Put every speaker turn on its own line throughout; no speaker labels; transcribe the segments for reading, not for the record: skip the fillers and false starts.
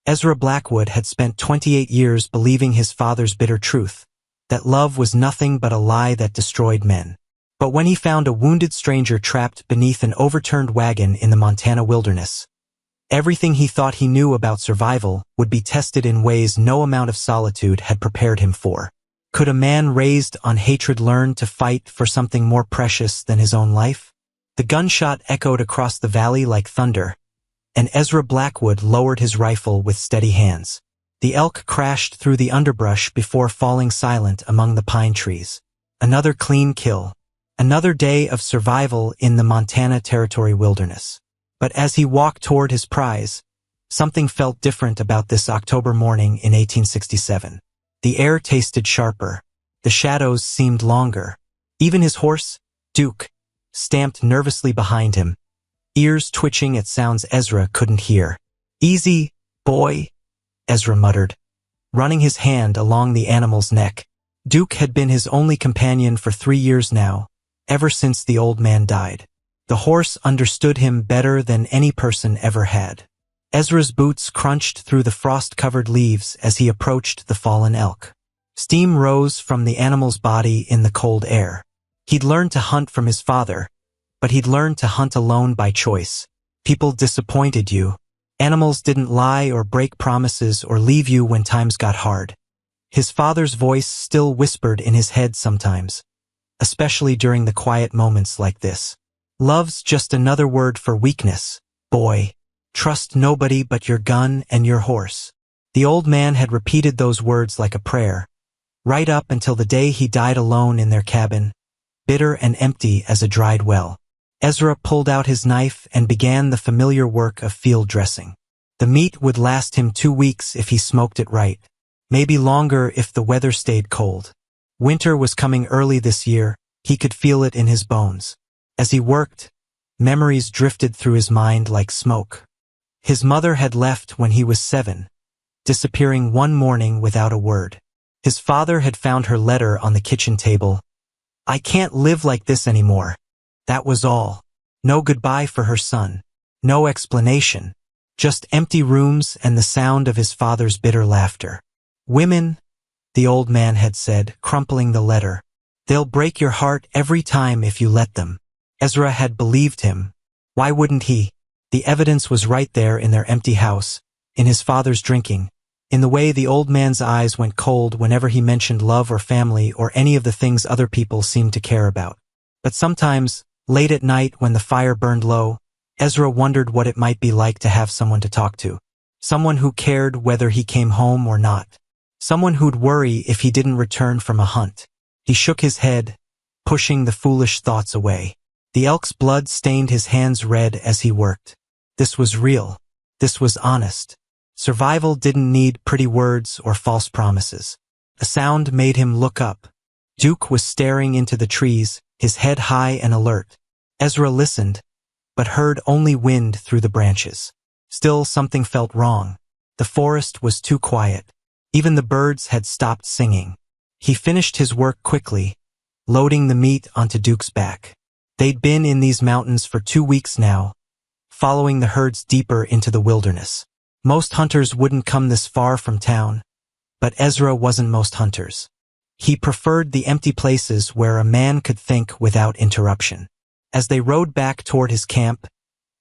Ezra Blackwood had spent 28 years believing his father's bitter truth, that love was nothing but a lie that destroyed men. But when he found a wounded stranger trapped beneath an overturned wagon in the Montana wilderness, everything he thought he knew about survival would be tested in ways no amount of solitude had prepared him for. Could a man raised on hatred learn to fight for something more precious than his own life? The gunshot echoed across the valley like thunder, and Ezra Blackwood lowered his rifle with steady hands. The elk crashed through the underbrush before falling silent among the pine trees. Another clean kill. Another day of survival in the Montana Territory wilderness. But as he walked toward his prize, something felt different about this October morning in 1867. The air tasted sharper. The shadows seemed longer. Even his horse, Duke, stamped nervously behind him, ears twitching at sounds Ezra couldn't hear. "Easy, boy," Ezra muttered, running his hand along the animal's neck. Duke had been his only companion for 3 years now, ever since the old man died. The horse understood him better than any person ever had. Ezra's boots crunched through the frost-covered leaves as he approached the fallen elk. Steam rose from the animal's body in the cold air. He'd learned to hunt from his father, but he'd learned to hunt alone by choice. People disappointed you. Animals didn't lie or break promises or leave you when times got hard. His father's voice still whispered in his head sometimes, especially during the quiet moments like this. "Love's just another word for weakness, boy. Trust nobody but your gun and your horse." The old man had repeated those words like a prayer, right up until the day he died alone in their cabin, bitter and empty as a dried well. Ezra pulled out his knife and began the familiar work of field dressing. The meat would last him 2 weeks if he smoked it right, maybe longer if the weather stayed cold. Winter was coming early this year. He could feel it in his bones. As he worked, memories drifted through his mind like smoke. His mother had left when he was 7, disappearing one morning without a word. His father had found her letter on the kitchen table. "I can't live like this anymore." That was all. No goodbye for her son. No explanation. Just empty rooms and the sound of his father's bitter laughter. "Women," the old man had said, crumpling the letter. "They'll break your heart every time if you let them." Ezra had believed him. Why wouldn't he? The evidence was right there in their empty house, in his father's drinking, in the way the old man's eyes went cold whenever he mentioned love or family or any of the things other people seemed to care about. But sometimes, late at night when the fire burned low, Ezra wondered what it might be like to have someone to talk to. Someone who cared whether he came home or not. Someone who'd worry if he didn't return from a hunt. He shook his head, pushing the foolish thoughts away. The elk's blood stained his hands red as he worked. This was real. This was honest. Survival didn't need pretty words or false promises. A sound made him look up. Duke was staring into the trees, his head high and alert. Ezra listened, but heard only wind through the branches. Still, something felt wrong. The forest was too quiet. Even the birds had stopped singing. He finished his work quickly, loading the meat onto Duke's back. They'd been in these mountains for 2 weeks now, following the herds deeper into the wilderness. Most hunters wouldn't come this far from town, but Ezra wasn't most hunters. He preferred the empty places where a man could think without interruption. As they rode back toward his camp,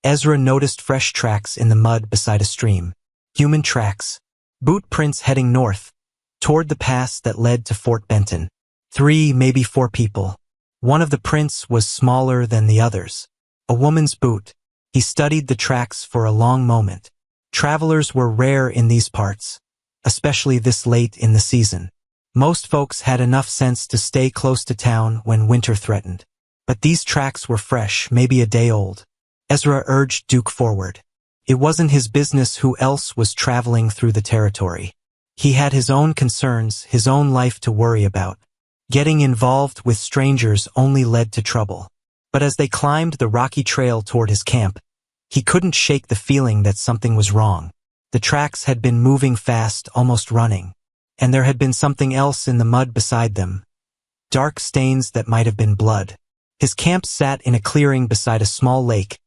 Ezra noticed fresh tracks in the mud beside a stream. Human tracks. Boot prints heading north, toward the pass that led to Fort Benton. 3, maybe 4 people. One of the prints was smaller than the others. A woman's boot. He studied the tracks for a long moment. Travelers were rare in these parts, especially this late in the season. Most folks had enough sense to stay close to town when winter threatened. But these tracks were fresh, maybe a day old. Ezra urged Duke forward. It wasn't his business who else was traveling through the territory. He had his own concerns, his own life to worry about. Getting involved with strangers only led to trouble. But as they climbed the rocky trail toward his camp, he couldn't shake the feeling that something was wrong. The tracks had been moving fast, almost running, and there had been something else in the mud beside them. Dark stains that might have been blood. His camp sat in a clearing beside a small lake,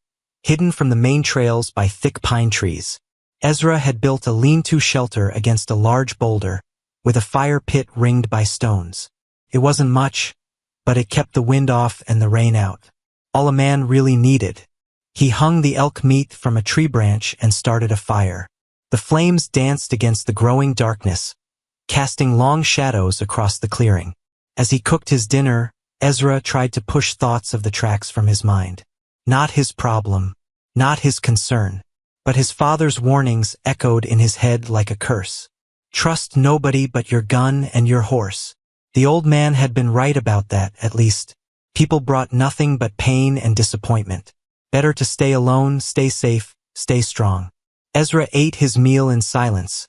hidden from the main trails by thick pine trees. Ezra had built a lean-to shelter against a large boulder, with a fire pit ringed by stones. It wasn't much, but it kept the wind off and the rain out. All a man really needed. He hung the elk meat from a tree branch and started a fire. The flames danced against the growing darkness, casting long shadows across the clearing. As he cooked his dinner, Ezra tried to push thoughts of the tracks from his mind. Not his problem, not his concern, but his father's warnings echoed in his head like a curse. Trust nobody but your gun and your horse. The old man had been right about that, at least. People brought nothing but pain and disappointment. Better to stay alone, stay safe, stay strong. Ezra ate his meal in silence,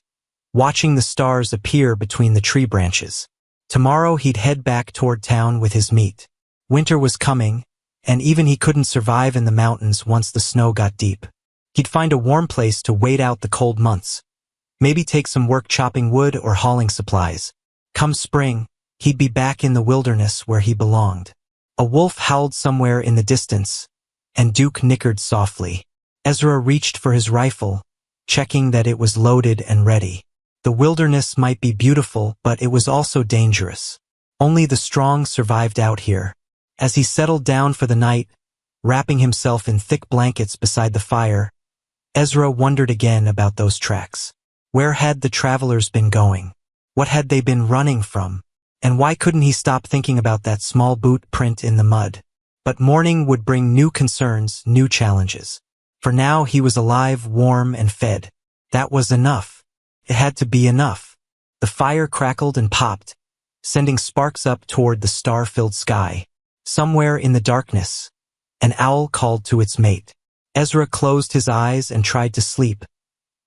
watching the stars appear between the tree branches. Tomorrow he'd head back toward town with his meat. Winter was coming, and even he couldn't survive in the mountains once the snow got deep. He'd find a warm place to wait out the cold months. Maybe take some work chopping wood or hauling supplies. Come spring, he'd be back in the wilderness where he belonged. A wolf howled somewhere in the distance, and Duke nickered softly. Ezra reached for his rifle, checking that it was loaded and ready. The wilderness might be beautiful, but it was also dangerous. Only the strong survived out here. As he settled down for the night, wrapping himself in thick blankets beside the fire, Ezra wondered again about those tracks. Where had the travelers been going? What had they been running from? And why couldn't he stop thinking about that small boot print in the mud? But morning would bring new concerns, new challenges. For now he was alive, warm, and fed. That was enough. It had to be enough. The fire crackled and popped, sending sparks up toward the star-filled sky. Somewhere in the darkness, an owl called to its mate. Ezra closed his eyes and tried to sleep,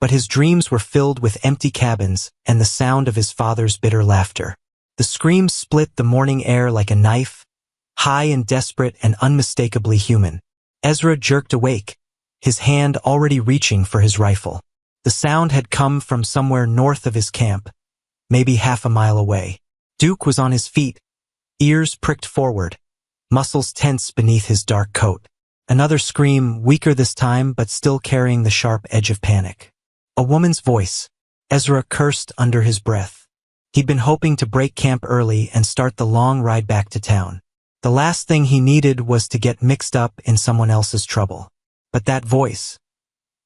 but his dreams were filled with empty cabins and the sound of his father's bitter laughter. The scream split the morning air like a knife, high and desperate and unmistakably human. Ezra jerked awake, his hand already reaching for his rifle. The sound had come from somewhere north of his camp, maybe half a mile away. Duke was on his feet, ears pricked forward, muscles tense beneath his dark coat. Another scream, weaker this time but still carrying the sharp edge of panic. A woman's voice. Ezra cursed under his breath. He'd been hoping to break camp early and start the long ride back to town. The last thing he needed was to get mixed up in someone else's trouble. But that voice,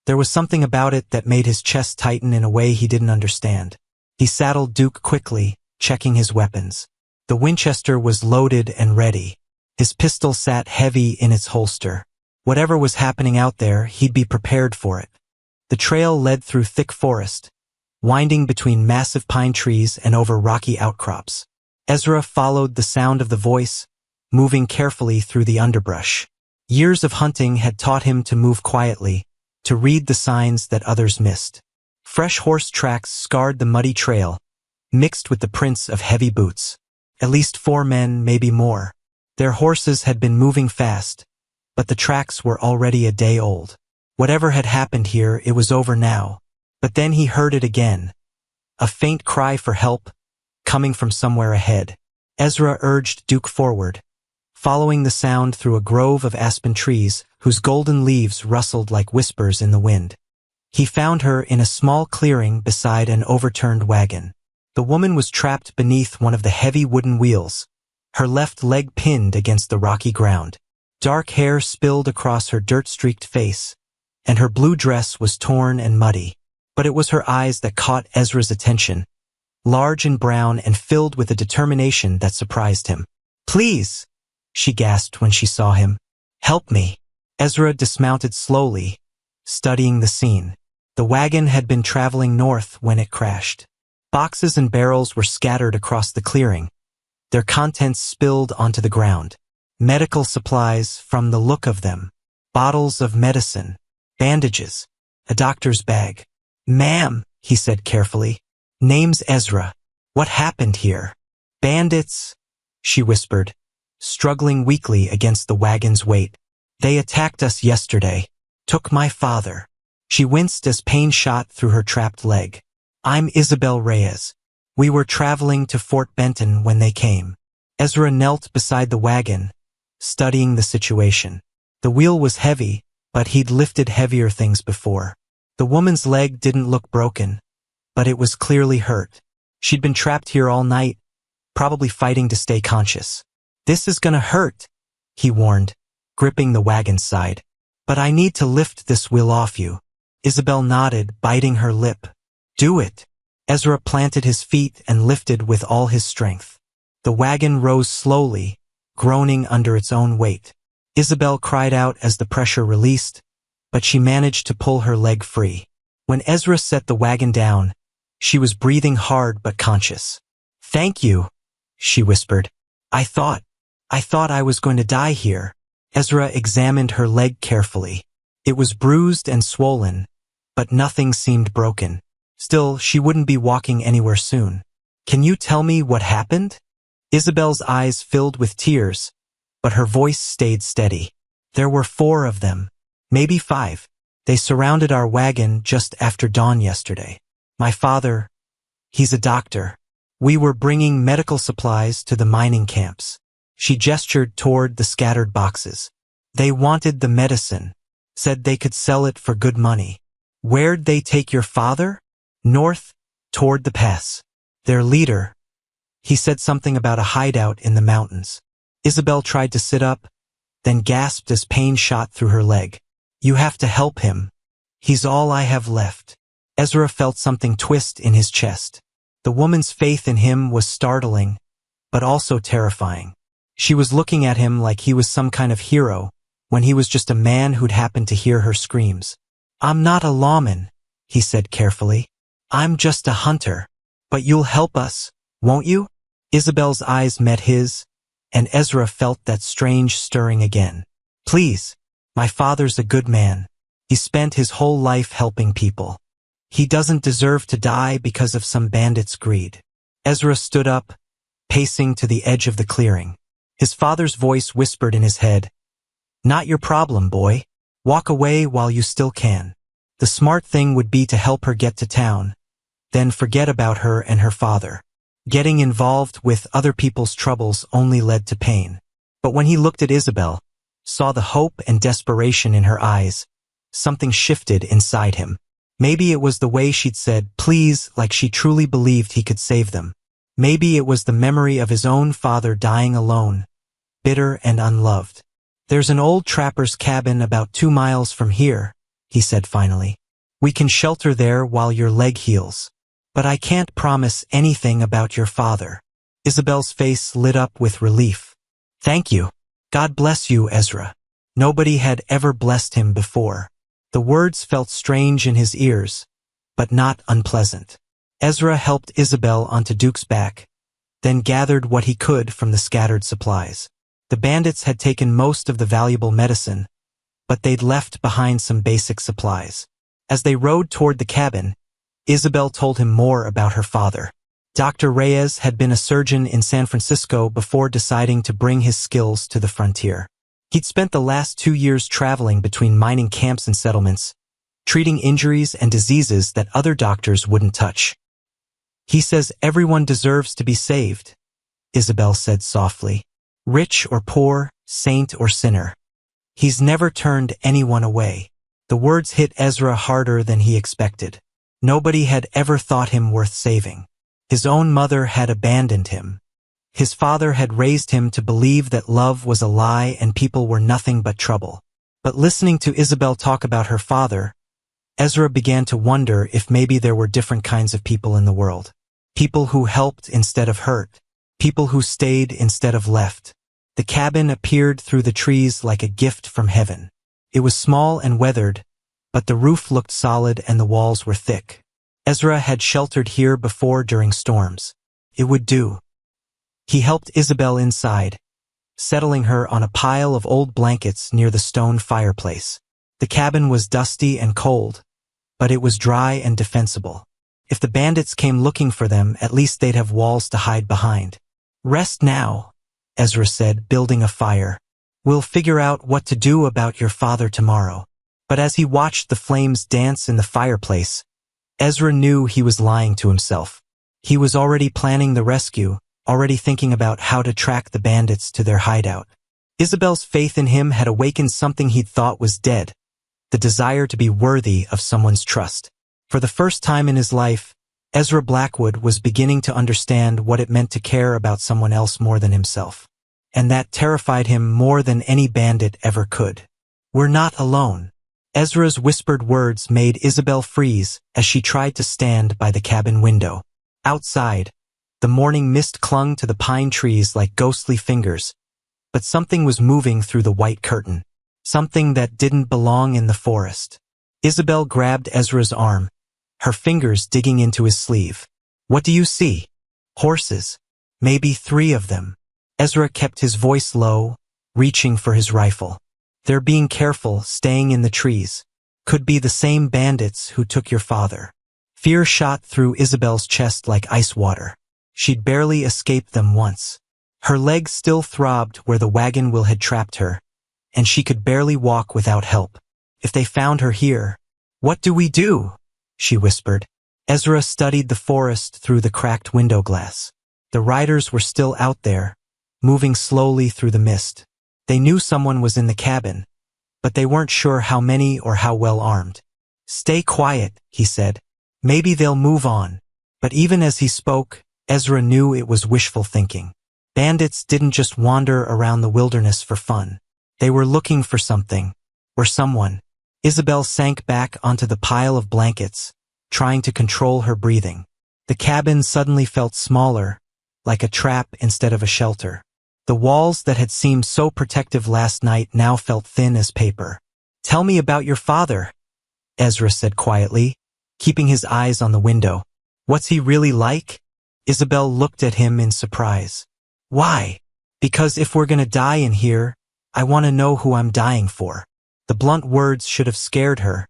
there was something about it that made his chest tighten in a way he didn't understand. He saddled Duke quickly, checking his weapons. The Winchester was loaded and ready. His pistol sat heavy in its holster. Whatever was happening out there, he'd be prepared for it. The trail led through thick forest, winding between massive pine trees and over rocky outcrops. Ezra followed the sound of the voice, moving carefully through the underbrush. Years of hunting had taught him to move quietly, to read the signs that others missed. Fresh horse tracks scarred the muddy trail, mixed with the prints of heavy boots. At least 4 men, maybe more. Their horses had been moving fast, but the tracks were already a day old. Whatever had happened here, it was over now. But then he heard it again. A faint cry for help, coming from somewhere ahead. Ezra urged Duke forward, following the sound through a grove of aspen trees whose golden leaves rustled like whispers in the wind. He found her in a small clearing beside an overturned wagon. The woman was trapped beneath one of the heavy wooden wheels, her left leg pinned against the rocky ground. Dark hair spilled across her dirt-streaked face, and her blue dress was torn and muddy. But it was her eyes that caught Ezra's attention, large and brown and filled with a determination that surprised him. "Please," she gasped when she saw him. "Help me." Ezra dismounted slowly, studying the scene. The wagon had been traveling north when it crashed. Boxes and barrels were scattered across the clearing, their contents spilled onto the ground. Medical supplies, from the look of them. Bottles of medicine, bandages, a doctor's bag. "Ma'am," he said carefully. "Name's Ezra. What happened here?" "Bandits," she whispered, struggling weakly against the wagon's weight. "They attacked us yesterday. Took my father." She winced as pain shot through her trapped leg. "I'm Isabel Reyes. We were traveling to Fort Benton when they came." Ezra knelt beside the wagon, studying the situation. The wheel was heavy, but he'd lifted heavier things before. The woman's leg didn't look broken, but it was clearly hurt. She'd been trapped here all night, probably fighting to stay conscious. "This is gonna hurt," he warned, gripping the wagon's side. "But I need to lift this wheel off you." Isabel nodded, biting her lip. "Do it." Ezra planted his feet and lifted with all his strength. The wagon rose slowly, groaning under its own weight. Isabel cried out as the pressure released, but she managed to pull her leg free. When Ezra set the wagon down, she was breathing hard but conscious. "Thank you," she whispered. I thought I was going to die here." Ezra examined her leg carefully. It was bruised and swollen, but nothing seemed broken. Still, she wouldn't be walking anywhere soon. "Can you tell me what happened?" Isabel's eyes filled with tears, but her voice stayed steady. "There were 4 of them, maybe 5. They surrounded our wagon just after dawn yesterday. My father, he's a doctor. We were bringing medical supplies to the mining camps." She gestured toward the scattered boxes. "They wanted the medicine, said they could sell it for good money." "Where'd they take your father?" "North, toward the pass. Their leader, he said something about a hideout in the mountains." Isabel tried to sit up, then gasped as pain shot through her leg. "You have to help him. He's all I have left." Ezra felt something twist in his chest. The woman's faith in him was startling, but also terrifying. She was looking at him like he was some kind of hero, when he was just a man who'd happened to hear her screams. "I'm not a lawman," he said carefully. "I'm just a hunter. But you'll help us, won't you?" Isabel's eyes met his, and Ezra felt that strange stirring again. "Please, my father's a good man. He spent his whole life helping people. He doesn't deserve to die because of some bandit's greed." Ezra stood up, pacing to the edge of the clearing. His father's voice whispered in his head, "Not your problem, boy. Walk away while you still can." The smart thing would be to help her get to town, then forget about her and her father. Getting involved with other people's troubles only led to pain. But when he looked at Isabel, saw the hope and desperation in her eyes, something shifted inside him. Maybe it was the way she'd said, "Please," like she truly believed he could save them. Maybe it was the memory of his own father dying alone, bitter and unloved. "There's an old trapper's cabin about 2 miles from here," he said finally. "We can shelter there while your leg heals. But I can't promise anything about your father." Isabel's face lit up with relief. "Thank you. God bless you, Ezra." Nobody had ever blessed him before. The words felt strange in his ears, but not unpleasant. Ezra helped Isabel onto Duke's back, then gathered what he could from the scattered supplies. The bandits had taken most of the valuable medicine, but they'd left behind some basic supplies. As they rode toward the cabin, Isabel told him more about her father. Dr. Reyes had been a surgeon in San Francisco before deciding to bring his skills to the frontier. He'd spent the last 2 years traveling between mining camps and settlements, treating injuries and diseases that other doctors wouldn't touch. "He says everyone deserves to be saved," Isabel said softly. "Rich or poor, saint or sinner. He's never turned anyone away." The words hit Ezra harder than he expected. Nobody had ever thought him worth saving. His own mother had abandoned him. His father had raised him to believe that love was a lie and people were nothing but trouble. But listening to Isabel talk about her father, Ezra began to wonder if maybe there were different kinds of people in the world. People who helped instead of hurt. People who stayed instead of left. The cabin appeared through the trees like a gift from heaven. It was small and weathered, but the roof looked solid and the walls were thick. Ezra had sheltered here before during storms. It would do. He helped Isabel inside, settling her on a pile of old blankets near the stone fireplace. The cabin was dusty and cold, but it was dry and defensible. If the bandits came looking for them, at least they'd have walls to hide behind. "Rest now," Ezra said, building a fire. "We'll figure out what to do about your father tomorrow." But as he watched the flames dance in the fireplace, Ezra knew he was lying to himself. He was already planning the rescue, already thinking about how to track the bandits to their hideout. Isabel's faith in him had awakened something he'd thought was dead, the desire to be worthy of someone's trust. For the first time in his life, Ezra Blackwood was beginning to understand what it meant to care about someone else more than himself. And that terrified him more than any bandit ever could. "We're not alone." Ezra's whispered words made Isabel freeze as she tried to stand by the cabin window. Outside, the morning mist clung to the pine trees like ghostly fingers, but something was moving through the white curtain. Something that didn't belong in the forest. Isabel grabbed Ezra's arm, her fingers digging into his sleeve. "What do you see?" "Horses. Maybe 3 of them." Ezra kept his voice low, reaching for his rifle. "They're being careful, staying in the trees. Could be the same bandits who took your father." Fear shot through Isabel's chest like ice water. She'd barely escaped them once. Her legs still throbbed where the wagon wheel had trapped her, and she could barely walk without help. "If they found her here, what do we do?" she whispered. Ezra studied the forest through the cracked window glass. The riders were still out there, moving slowly through the mist. They knew someone was in the cabin, but they weren't sure how many or how well armed. "Stay quiet," he said. "Maybe they'll move on." But even as he spoke, Ezra knew it was wishful thinking. Bandits didn't just wander around the wilderness for fun. They were looking for something, or someone. Isabel sank back onto the pile of blankets, trying to control her breathing. The cabin suddenly felt smaller, like a trap instead of a shelter. The walls that had seemed so protective last night now felt thin as paper. "Tell me about your father," Ezra said quietly, keeping his eyes on the window. "What's he really like?" Isabel looked at him in surprise. "Why?" "Because if we're gonna die in here, I want to know who I'm dying for." The blunt words should have scared her,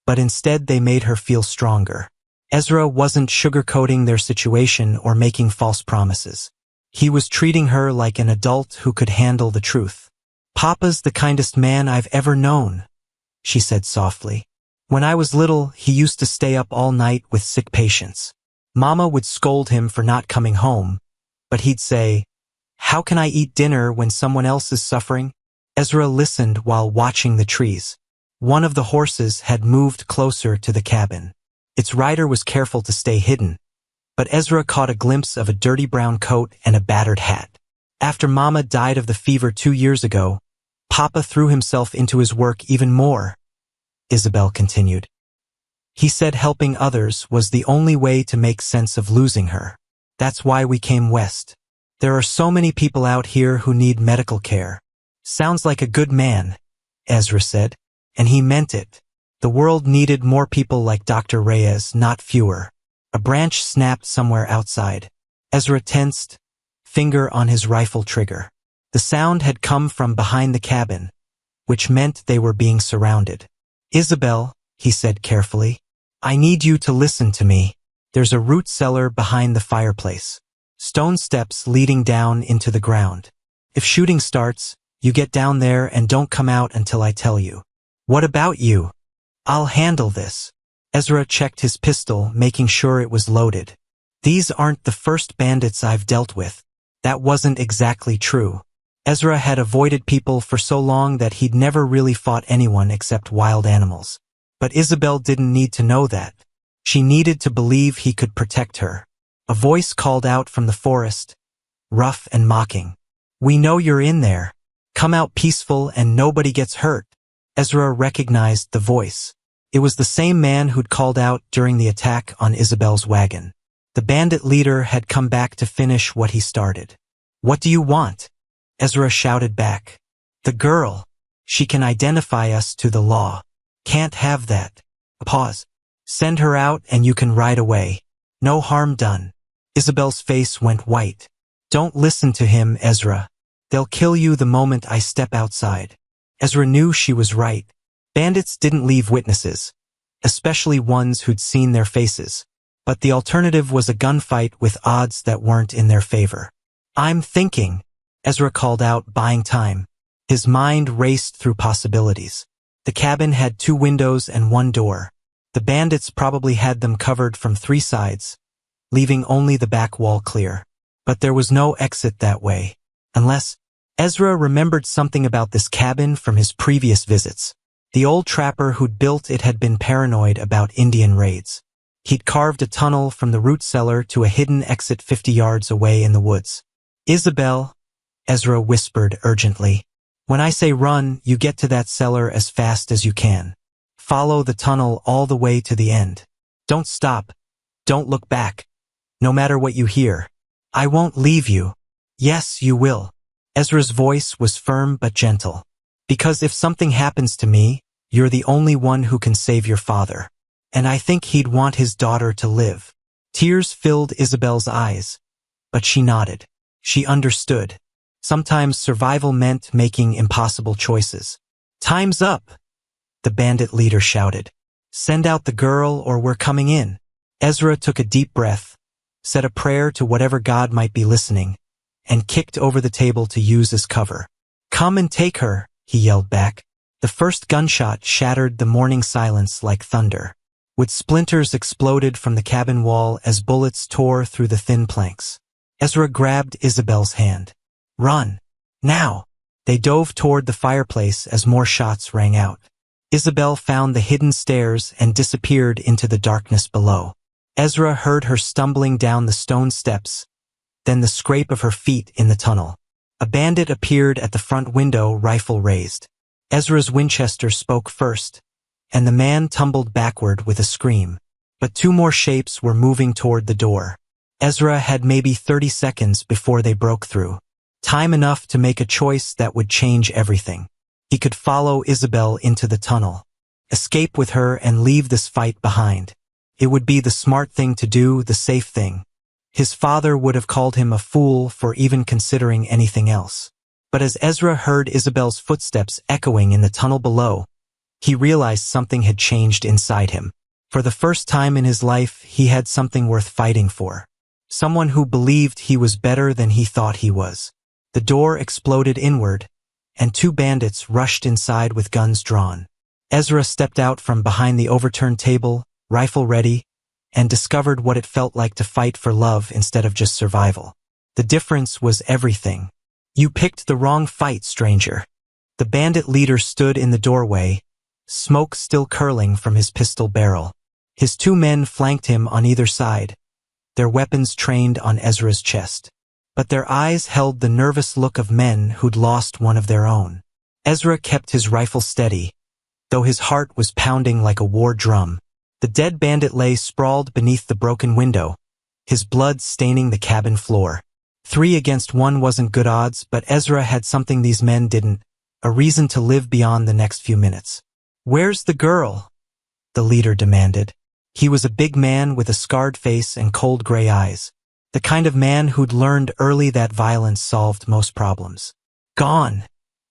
but instead they made her feel stronger. Ezra wasn't sugarcoating their situation or making false promises. He was treating her like an adult who could handle the truth. "Papa's the kindest man I've ever known," she said softly. "When I was little, he used to stay up all night with sick patients. Mama would scold him for not coming home, but he'd say, 'How can I eat dinner when someone else is suffering?'" Ezra listened while watching the trees. One of the horses had moved closer to the cabin. Its rider was careful to stay hidden, but Ezra caught a glimpse of a dirty brown coat and a battered hat. "After Mama died of the fever 2 years ago, Papa threw himself into his work even more," Isabel continued. "He said helping others was the only way to make sense of losing her. That's why we came west. There are so many people out here who need medical care." "Sounds like a good man," Ezra said, and he meant it. The world needed more people like Dr. Reyes, not fewer. A branch snapped somewhere outside. Ezra tensed, finger on his rifle trigger. The sound had come from behind the cabin, which meant they were being surrounded. "Isabel," he said carefully, "I need you to listen to me. There's a root cellar behind the fireplace. Stone steps leading down into the ground. If shooting starts, you get down there and don't come out until I tell you." "What about you?" "I'll handle this." Ezra checked his pistol, making sure it was loaded. "These aren't the first bandits I've dealt with." That wasn't exactly true. Ezra had avoided people for so long that he'd never really fought anyone except wild animals. But Isabel didn't need to know that. She needed to believe he could protect her. A voice called out from the forest, rough and mocking. "We know you're in there. Come out peaceful and nobody gets hurt." Ezra recognized the voice. It was the same man who'd called out during the attack on Isabel's wagon. The bandit leader had come back to finish what he started. "What do you want?" Ezra shouted back. "The girl. She can identify us to the law." "Can't have that." A pause. "Send her out and you can ride away. No harm done." Isabel's face went white. "Don't listen to him, Ezra. They'll kill you the moment I step outside." Ezra knew she was right. Bandits didn't leave witnesses, especially ones who'd seen their faces. But the alternative was a gunfight with odds that weren't in their favor. "I'm thinking," Ezra called out, buying time. His mind raced through possibilities. The cabin had 2 windows and 1 door. The bandits probably had them covered from 3 sides, leaving only the back wall clear. But there was no exit that way. Unless Ezra remembered something about this cabin from his previous visits. The old trapper who'd built it had been paranoid about Indian raids. He'd carved a tunnel from the root cellar to a hidden exit 50 yards away in the woods. "Isabel," Ezra whispered urgently. "When I say run, you get to that cellar as fast as you can. Follow the tunnel all the way to the end. Don't stop. Don't look back. No matter what you hear. I won't leave you." "Yes, you will." Ezra's voice was firm but gentle. "Because if something happens to me, you're the only one who can save your father. And I think he'd want his daughter to live." Tears filled Isabel's eyes, but she nodded. She understood. Sometimes survival meant making impossible choices. "Time's up," the bandit leader shouted. "Send out the girl or we're coming in." Ezra took a deep breath, said a prayer to whatever God might be listening, and kicked over the table to use as cover. "Come and take her," he yelled back. The first gunshot shattered the morning silence like thunder. With splinters exploded from the cabin wall as bullets tore through the thin planks. Ezra grabbed Isabel's hand. "Run! Now!" They dove toward the fireplace as more shots rang out. Isabel found the hidden stairs and disappeared into the darkness below. Ezra heard her stumbling down the stone steps, then the scrape of her feet in the tunnel. A bandit appeared at the front window, rifle raised. Ezra's Winchester spoke first, and the man tumbled backward with a scream. But two more shapes were moving toward the door. Ezra had maybe 30 seconds before they broke through. Time enough to make a choice that would change everything. He could follow Isabel into the tunnel, escape with her and leave this fight behind. It would be the smart thing to do, the safe thing. His father would have called him a fool for even considering anything else. But as Ezra heard Isabel's footsteps echoing in the tunnel below, he realized something had changed inside him. For the first time in his life, he had something worth fighting for. Someone who believed he was better than he thought he was. The door exploded inward, and two bandits rushed inside with guns drawn. Ezra stepped out from behind the overturned table, rifle ready, and discovered what it felt like to fight for love instead of just survival. The difference was everything. "You picked the wrong fight, stranger." The bandit leader stood in the doorway, smoke still curling from his pistol barrel. His two men flanked him on either side, their weapons trained on Ezra's chest. But their eyes held the nervous look of men who'd lost one of their own. Ezra kept his rifle steady, though his heart was pounding like a war drum. The dead bandit lay sprawled beneath the broken window, his blood staining the cabin floor. 3 against 1 wasn't good odds, but Ezra had something these men didn't, a reason to live beyond the next few minutes. "Where's the girl?" the leader demanded. He was a big man with a scarred face and cold gray eyes, the kind of man who'd learned early that violence solved most problems. "Gone,"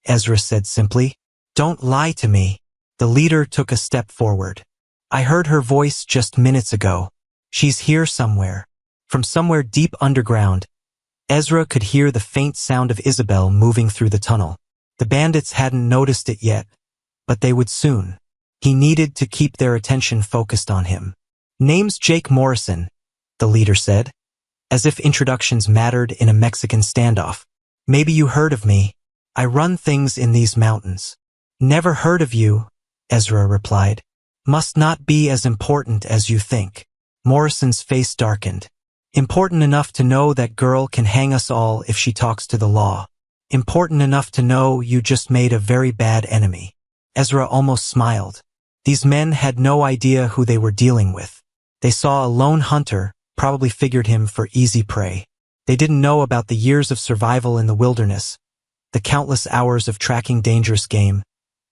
Ezra said simply. "Don't lie to me." The leader took a step forward. "I heard her voice just minutes ago. She's here somewhere." From somewhere deep underground, Ezra could hear the faint sound of Isabel moving through the tunnel. The bandits hadn't noticed it yet, but they would soon. He needed to keep their attention focused on him. "Name's Jake Morrison," the leader said, as if introductions mattered in a Mexican standoff. "Maybe you heard of me. I run things in these mountains." "Never heard of you," Ezra replied. "Must not be as important as you think." Morrison's face darkened. "Important enough to know that girl can hang us all if she talks to the law. Important enough to know you just made a very bad enemy." Ezra almost smiled. These men had no idea who they were dealing with. They saw a lone hunter, probably figured him for easy prey. They didn't know about the years of survival in the wilderness, the countless hours of tracking dangerous game,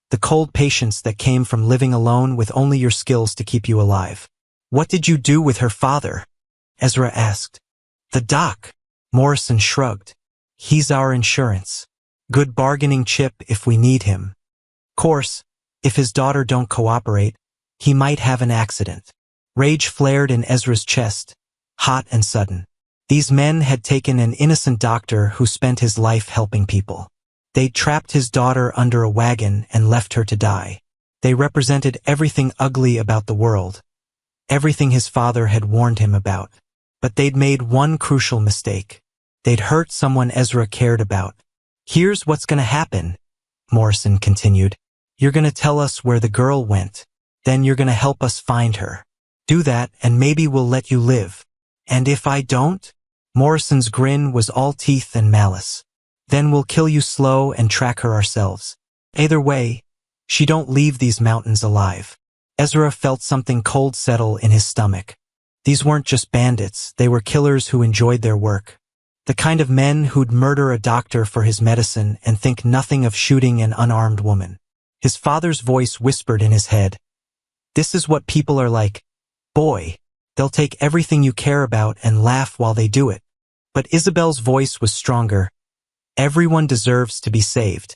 the cold patience that came from living alone with only your skills to keep you alive. "What did you do with her father?" Ezra asked. "The doc," Morrison shrugged. "He's our insurance. Good bargaining chip if we need him. Course, if his daughter don't cooperate, he might have an accident." Rage flared in Ezra's chest, hot and sudden. These men had taken an innocent doctor who spent his life helping people. They'd trapped his daughter under a wagon and left her to die. They represented everything ugly about the world, everything his father had warned him about. But they'd made one crucial mistake. They'd hurt someone Ezra cared about. "Here's what's gonna happen," Morrison continued. You're gonna tell us where the girl went. Then you're gonna help us find her. Do that, and maybe we'll let you live. And if I don't? Morrison's grin was all teeth and malice. Then we'll kill you slow and track her ourselves. Either way, she don't leave these mountains alive. Ezra felt something cold settle in his stomach. These weren't just bandits, they were killers who enjoyed their work. The kind of men who'd murder a doctor for his medicine and think nothing of shooting an unarmed woman. His father's voice whispered in his head. This is what people are like. Boy, they'll take everything you care about and laugh while they do it. But Isabel's voice was stronger. Everyone deserves to be saved.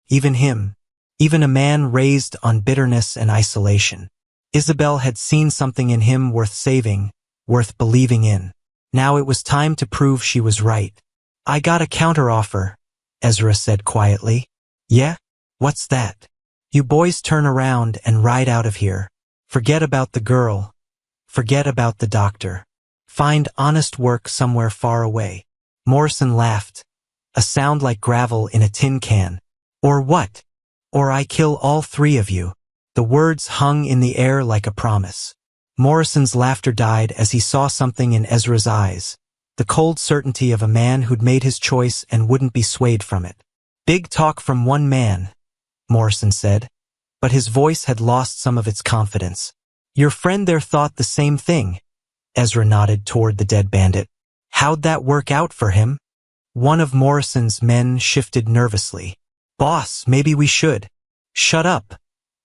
Even him. Even a man raised on bitterness and isolation. Isabel had seen something in him worth saving, worth believing in. Now it was time to prove she was right. I got a counteroffer, Ezra said quietly. Yeah? What's that? You boys turn around and ride out of here. Forget about the girl. Forget about the doctor. Find honest work somewhere far away. Morrison laughed. A sound like gravel in a tin can. Or what? Or I kill all three of you. The words hung in the air like a promise. Morrison's laughter died as he saw something in Ezra's eyes. The cold certainty of a man who'd made his choice and wouldn't be swayed from it. Big talk from one man, Morrison said. But his voice had lost some of its confidence. Your friend there thought the same thing. Ezra nodded toward the dead bandit. How'd that work out for him? One of Morrison's men shifted nervously. Boss, maybe we should. Shut up,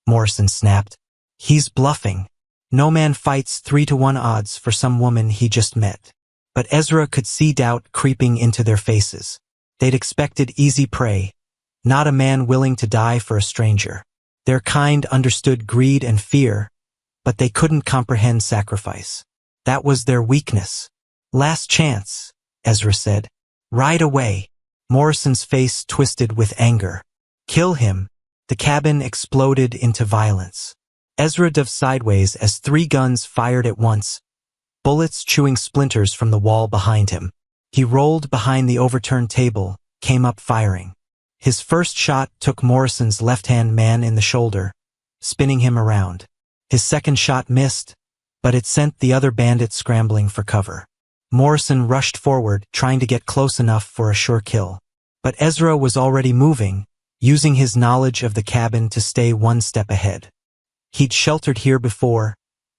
Morrison snapped. He's bluffing. No man fights 3-to-1 odds for some woman he just met. But Ezra could see doubt creeping into their faces. They'd expected easy prey, not a man willing to die for a stranger. Their kind understood greed and fear, but they couldn't comprehend sacrifice. That was their weakness. Last chance, Ezra said. Right away. Morrison's face twisted with anger. Kill him. The cabin exploded into violence. Ezra dove sideways as 3 guns fired at once, bullets chewing splinters from the wall behind him. He rolled behind the overturned table, came up firing. His first shot took Morrison's left-hand man in the shoulder, spinning him around. His second shot missed, but it sent the other bandit scrambling for cover. Morrison rushed forward, trying to get close enough for a sure kill. But Ezra was already moving, using his knowledge of the cabin to stay one step ahead. He'd sheltered here before,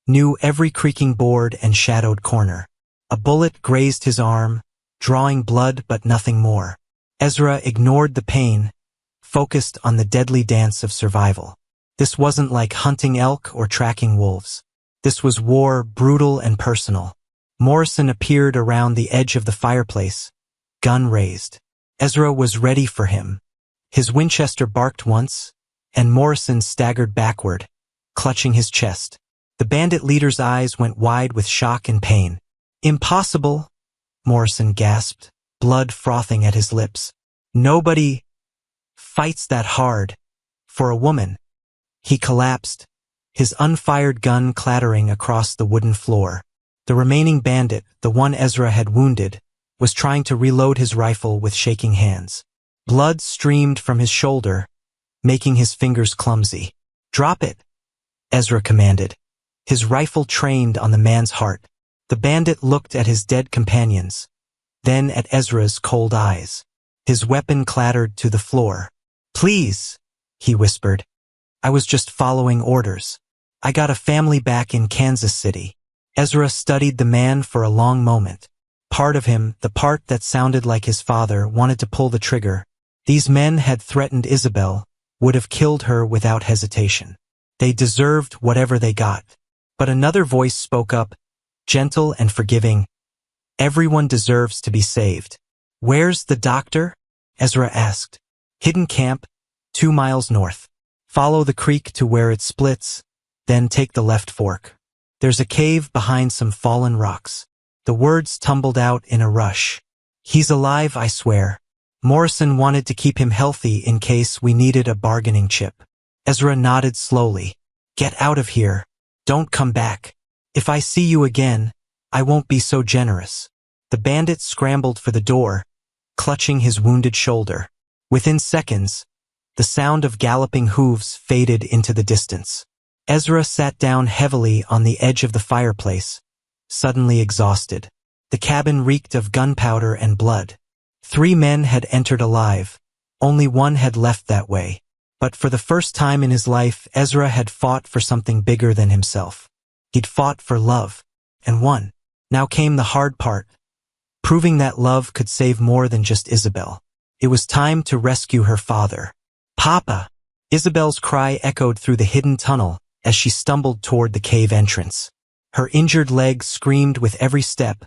knew every creaking board and shadowed corner. A bullet grazed his arm, drawing blood but nothing more. Ezra ignored the pain, focused on the deadly dance of survival. This wasn't like hunting elk or tracking wolves. This was war, brutal and personal. Morrison appeared around the edge of the fireplace, gun raised. Ezra was ready for him. His Winchester barked once, and Morrison staggered backward, clutching his chest. The bandit leader's eyes went wide with shock and pain. Impossible, Morrison gasped, blood frothing at his lips. Nobody fights that hard for a woman. He collapsed, his unfired gun clattering across the wooden floor. The remaining bandit, the one Ezra had wounded, was trying to reload his rifle with shaking hands. Blood streamed from his shoulder, making his fingers clumsy. Drop it, Ezra commanded, his rifle trained on the man's heart. The bandit looked at his dead companions, then at Ezra's cold eyes. His weapon clattered to the floor. Please, he whispered. I was just following orders. I got a family back in Kansas City. Ezra studied the man for a long moment. Part of him, the part that sounded like his father, wanted to pull the trigger. These men had threatened Isabel, would have killed her without hesitation. They deserved whatever they got. But another voice spoke up, gentle and forgiving. Everyone deserves to be saved. Where's the doctor? Ezra asked. Hidden camp, 2 miles north. Follow the creek to where it splits, then take the left fork. There's a cave behind some fallen rocks. The words tumbled out in a rush. He's alive, I swear. Morrison wanted to keep him healthy in case we needed a bargaining chip. Ezra nodded slowly. Get out of here. Don't come back. If I see you again, I won't be so generous. The bandit scrambled for the door, clutching his wounded shoulder. Within seconds, The sound of galloping hooves faded into the distance. Ezra sat down heavily on the edge of the fireplace, suddenly exhausted. The cabin reeked of gunpowder and blood. 3 men had entered alive. Only one had left that way. But for the first time in his life, Ezra had fought for something bigger than himself. He'd fought for love, and won. Now came the hard part, proving that love could save more than just Isabel. It was time to rescue her father. "Papa!" Isabel's cry echoed through the hidden tunnel as she stumbled toward the cave entrance. Her injured leg screamed with every step,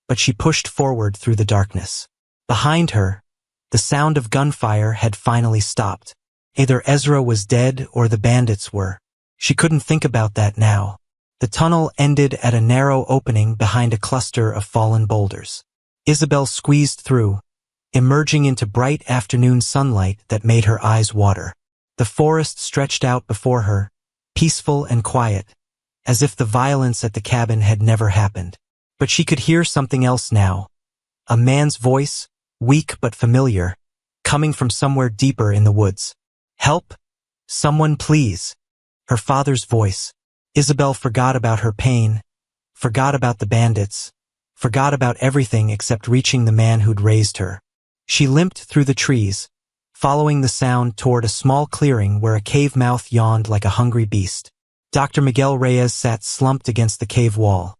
but she pushed forward through the darkness. Behind her, the sound of gunfire had finally stopped. Either Ezra was dead or the bandits were. She couldn't think about that now. The tunnel ended at a narrow opening behind a cluster of fallen boulders. Isabel squeezed through, emerging into bright afternoon sunlight that made her eyes water. The forest stretched out before her, peaceful and quiet, as if the violence at the cabin had never happened. But she could hear something else now. A man's voice, weak but familiar, coming from somewhere deeper in the woods. "Help! Someone please!" Her father's voice. Isabel forgot about her pain, forgot about the bandits, forgot about everything except reaching the man who'd raised her. She limped through the trees, following the sound toward a small clearing where a cave mouth yawned like a hungry beast. Dr. Miguel Reyes sat slumped against the cave wall,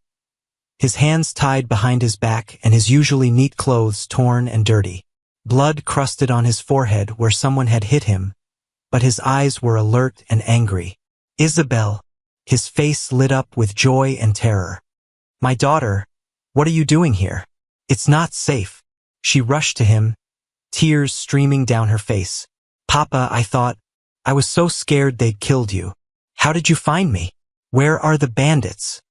his hands tied behind his back and his usually neat clothes torn and dirty. Blood crusted on his forehead where someone had hit him, but his eyes were alert and angry. "Isabel!" His face lit up with joy and terror. "My daughter, what are you doing here? It's not safe." She rushed to him, tears streaming down her face. "Papa, I was so scared they'd killed you. How did you find me? Where are the bandits?"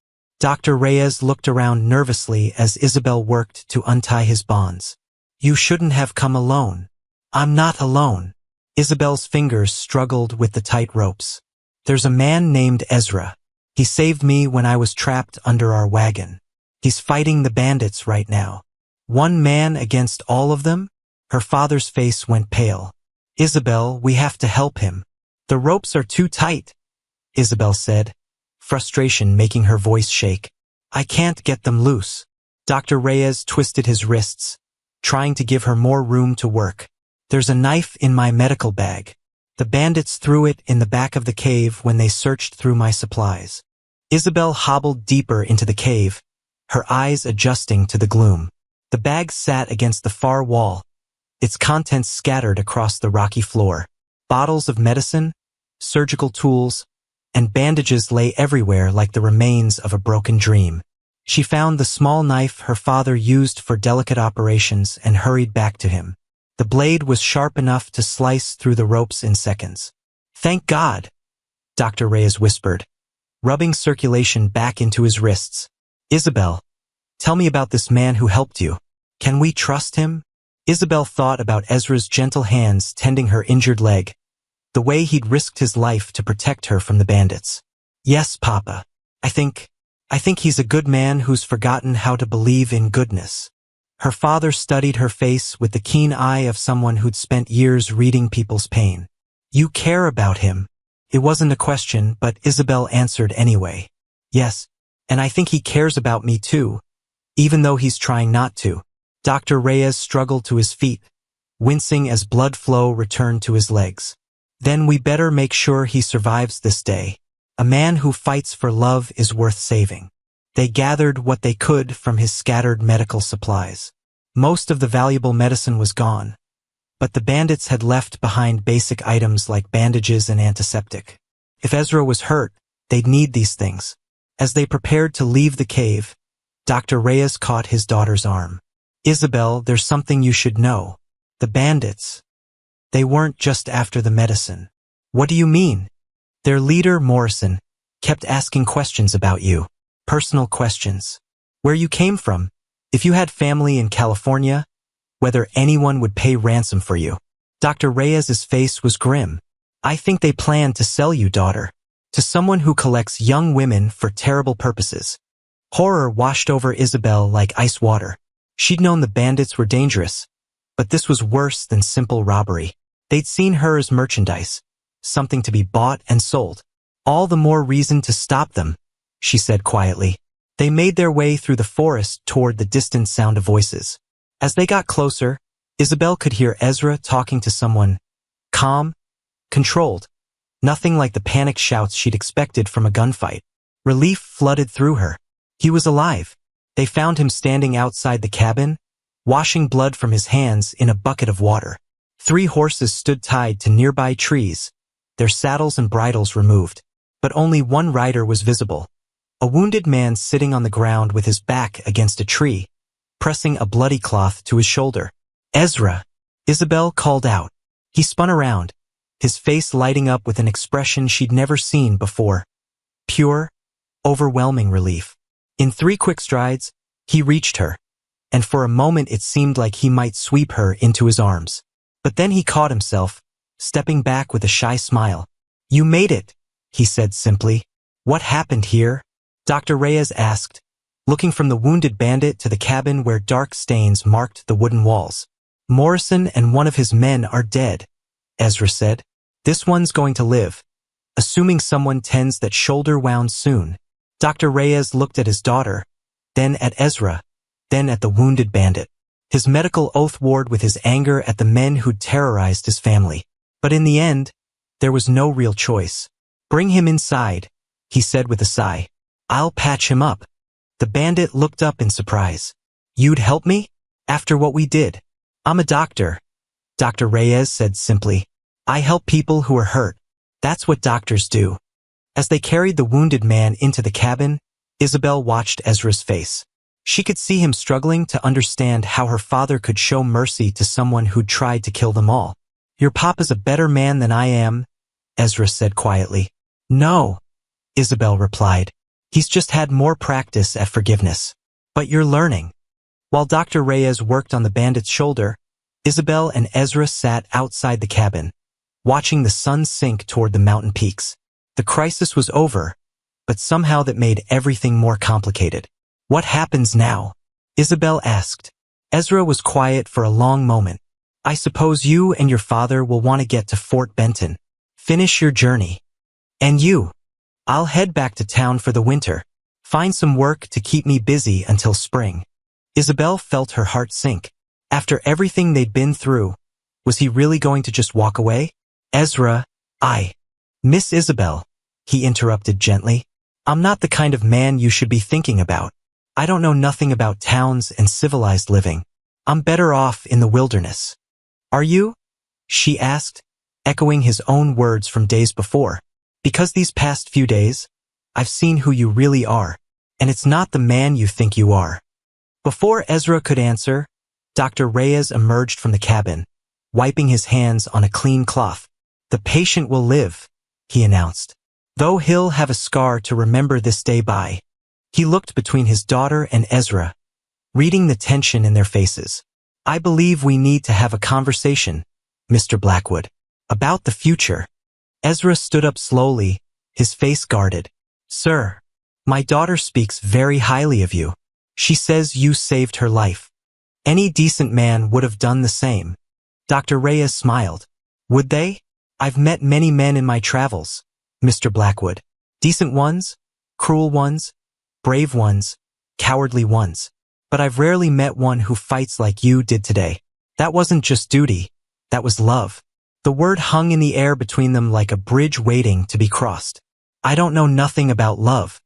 Dr. Reyes looked around nervously as Isabel worked to untie his bonds. "You shouldn't have come alone." "I'm not alone." Isabel's fingers struggled with the tight ropes. "There's a man named Ezra. He saved me when I was trapped under our wagon. He's fighting the bandits right now." "One man against all of them?" Her father's face went pale. "Isabel, we have to help him." "The ropes are too tight," Isabel said, frustration making her voice shake. "I can't get them loose." Dr. Reyes twisted his wrists, trying to give her more room to work. "There's a knife in my medical bag. The bandits threw it in the back of the cave when they searched through my supplies." Isabel hobbled deeper into the cave, her eyes adjusting to the gloom. The bag sat against the far wall, its contents scattered across the rocky floor. Bottles of medicine, surgical tools, and bandages lay everywhere like the remains of a broken dream. She found the small knife her father used for delicate operations and hurried back to him. The blade was sharp enough to slice through the ropes in seconds. "Thank God," Dr. Reyes whispered, rubbing circulation back into his wrists. "Isabel, tell me about this man who helped you. Can we trust him?" Isabel thought about Ezra's gentle hands tending her injured leg, the way he'd risked his life to protect her from the bandits. "Yes, Papa. I think he's a good man who's forgotten how to believe in goodness." Her father studied her face with the keen eye of someone who'd spent years reading people's pain. "You care about him." It wasn't a question, but Isabel answered anyway. "Yes, and I think he cares about me too, even though he's trying not to." Dr. Reyes struggled to his feet, wincing as blood flow returned to his legs. "Then we better make sure he survives this day. A man who fights for love is worth saving." They gathered what they could from his scattered medical supplies. Most of the valuable medicine was gone, but the bandits had left behind basic items like bandages and antiseptic. If Ezra was hurt, they'd need these things. As they prepared to leave the cave, Dr. Reyes caught his daughter's arm. "Isabel, there's something you should know. The bandits, they weren't just after the medicine." "What do you mean?" "Their leader, Morrison, kept asking questions about you. Personal questions. Where you came from, if you had family in California, whether anyone would pay ransom for you." Dr. Reyes's face was grim. "I think they planned to sell you, daughter, to someone who collects young women for terrible purposes." Horror washed over Isabel like ice water. She'd known the bandits were dangerous, but this was worse than simple robbery. They'd seen her as merchandise, something to be bought and sold. All the more reason to stop them, she said quietly. They made their way through the forest toward the distant sound of voices. As they got closer, Isabel could hear Ezra talking to someone. Calm, controlled. Nothing like the panicked shouts she'd expected from a gunfight. Relief flooded through her. He was alive. They found him standing outside the cabin, washing blood from his hands in a bucket of water. 3 horses stood tied to nearby trees, their saddles and bridles removed. But only one rider was visible. A wounded man sitting on the ground with his back against a tree, pressing a bloody cloth to his shoulder. Ezra! Isabel called out. He spun around, his face lighting up with an expression she'd never seen before. Pure, overwhelming relief. In 3 quick strides, he reached her, and for a moment it seemed like he might sweep her into his arms. But then he caught himself, stepping back with a shy smile. You made it, he said simply. What happened here? Dr. Reyes asked, looking from the wounded bandit to the cabin where dark stains marked the wooden walls. Morrison and one of his men are dead, Ezra said. This one's going to live, assuming someone tends that shoulder wound soon. Dr. Reyes looked at his daughter, then at Ezra, then at the wounded bandit. His medical oath warred with his anger at the men who'd terrorized his family. But in the end, there was no real choice. Bring him inside, he said with a sigh. I'll patch him up. The bandit looked up in surprise. You'd help me? After what we did? I'm a doctor, Dr. Reyes said simply. I help people who are hurt. That's what doctors do. As they carried the wounded man into the cabin, Isabel watched Ezra's face. She could see him struggling to understand how her father could show mercy to someone who'd tried to kill them all. Your papa's a better man than I am, Ezra said quietly. No, Isabel replied. He's just had more practice at forgiveness. But you're learning. While Dr. Reyes worked on the bandit's shoulder, Isabel and Ezra sat outside the cabin, watching the sun sink toward the mountain peaks. The crisis was over, but somehow that made everything more complicated. What happens now? Isabel asked. Ezra was quiet for a long moment. I suppose you and your father will want to get to Fort Benton. Finish your journey. And you? I'll head back to town for the winter. Find some work to keep me busy until spring. Isabel felt her heart sink. After everything they'd been through, was he really going to just walk away? Ezra, Miss Isabel, he interrupted gently. I'm not the kind of man you should be thinking about. I don't know nothing about towns and civilized living. I'm better off in the wilderness. Are you? She asked, echoing his own words from days before. Because these past few days, I've seen who you really are, and it's not the man you think you are. Before Ezra could answer, Dr. Reyes emerged from the cabin, wiping his hands on a clean cloth. The patient will live, he announced, though he'll have a scar to remember this day by. He looked between his daughter and Ezra, reading the tension in their faces. I believe we need to have a conversation, Mr. Blackwood, about the future. Ezra stood up slowly, his face guarded. Sir, my daughter speaks very highly of you. She says you saved her life. Any decent man would have done the same. Dr. Reyes smiled. Would they? I've met many men in my travels, Mr. Blackwood. Decent ones, cruel ones, brave ones, cowardly ones. But I've rarely met one who fights like you did today. That wasn't just duty, that was love. The word hung in the air between them like a bridge waiting to be crossed. I don't know nothing about love.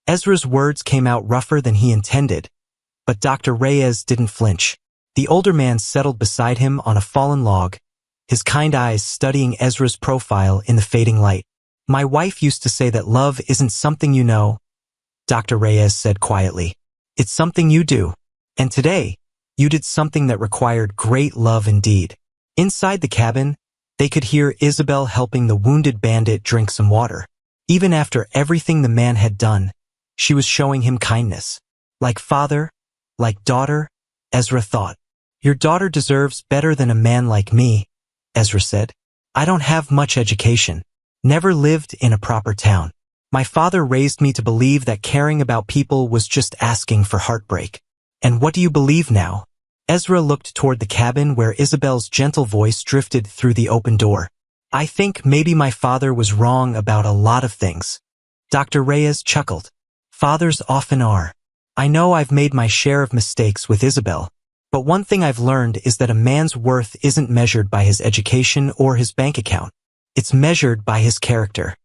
Ezra's words came out rougher than he intended, but Dr. Reyes didn't flinch. The older man settled beside him on a fallen log, his kind eyes studying Ezra's profile in the fading light. My wife used to say that love isn't something you know, Dr. Reyes said quietly. It's something you do. And today, you did something that required great love indeed. Inside the cabin, they could hear Isabel helping the wounded bandit drink some water. Even after everything the man had done, she was showing him kindness. Like father, like daughter, Ezra thought. Your daughter deserves better than a man like me, Ezra said. I don't have much education. Never lived in a proper town. My father raised me to believe that caring about people was just asking for heartbreak. And what do you believe now? Ezra looked toward the cabin where Isabel's gentle voice drifted through the open door. I think maybe my father was wrong about a lot of things. Dr. Reyes chuckled. Fathers often are. I know I've made my share of mistakes with Isabel, but one thing I've learned is that a man's worth isn't measured by his education or his bank account. It's measured by his character.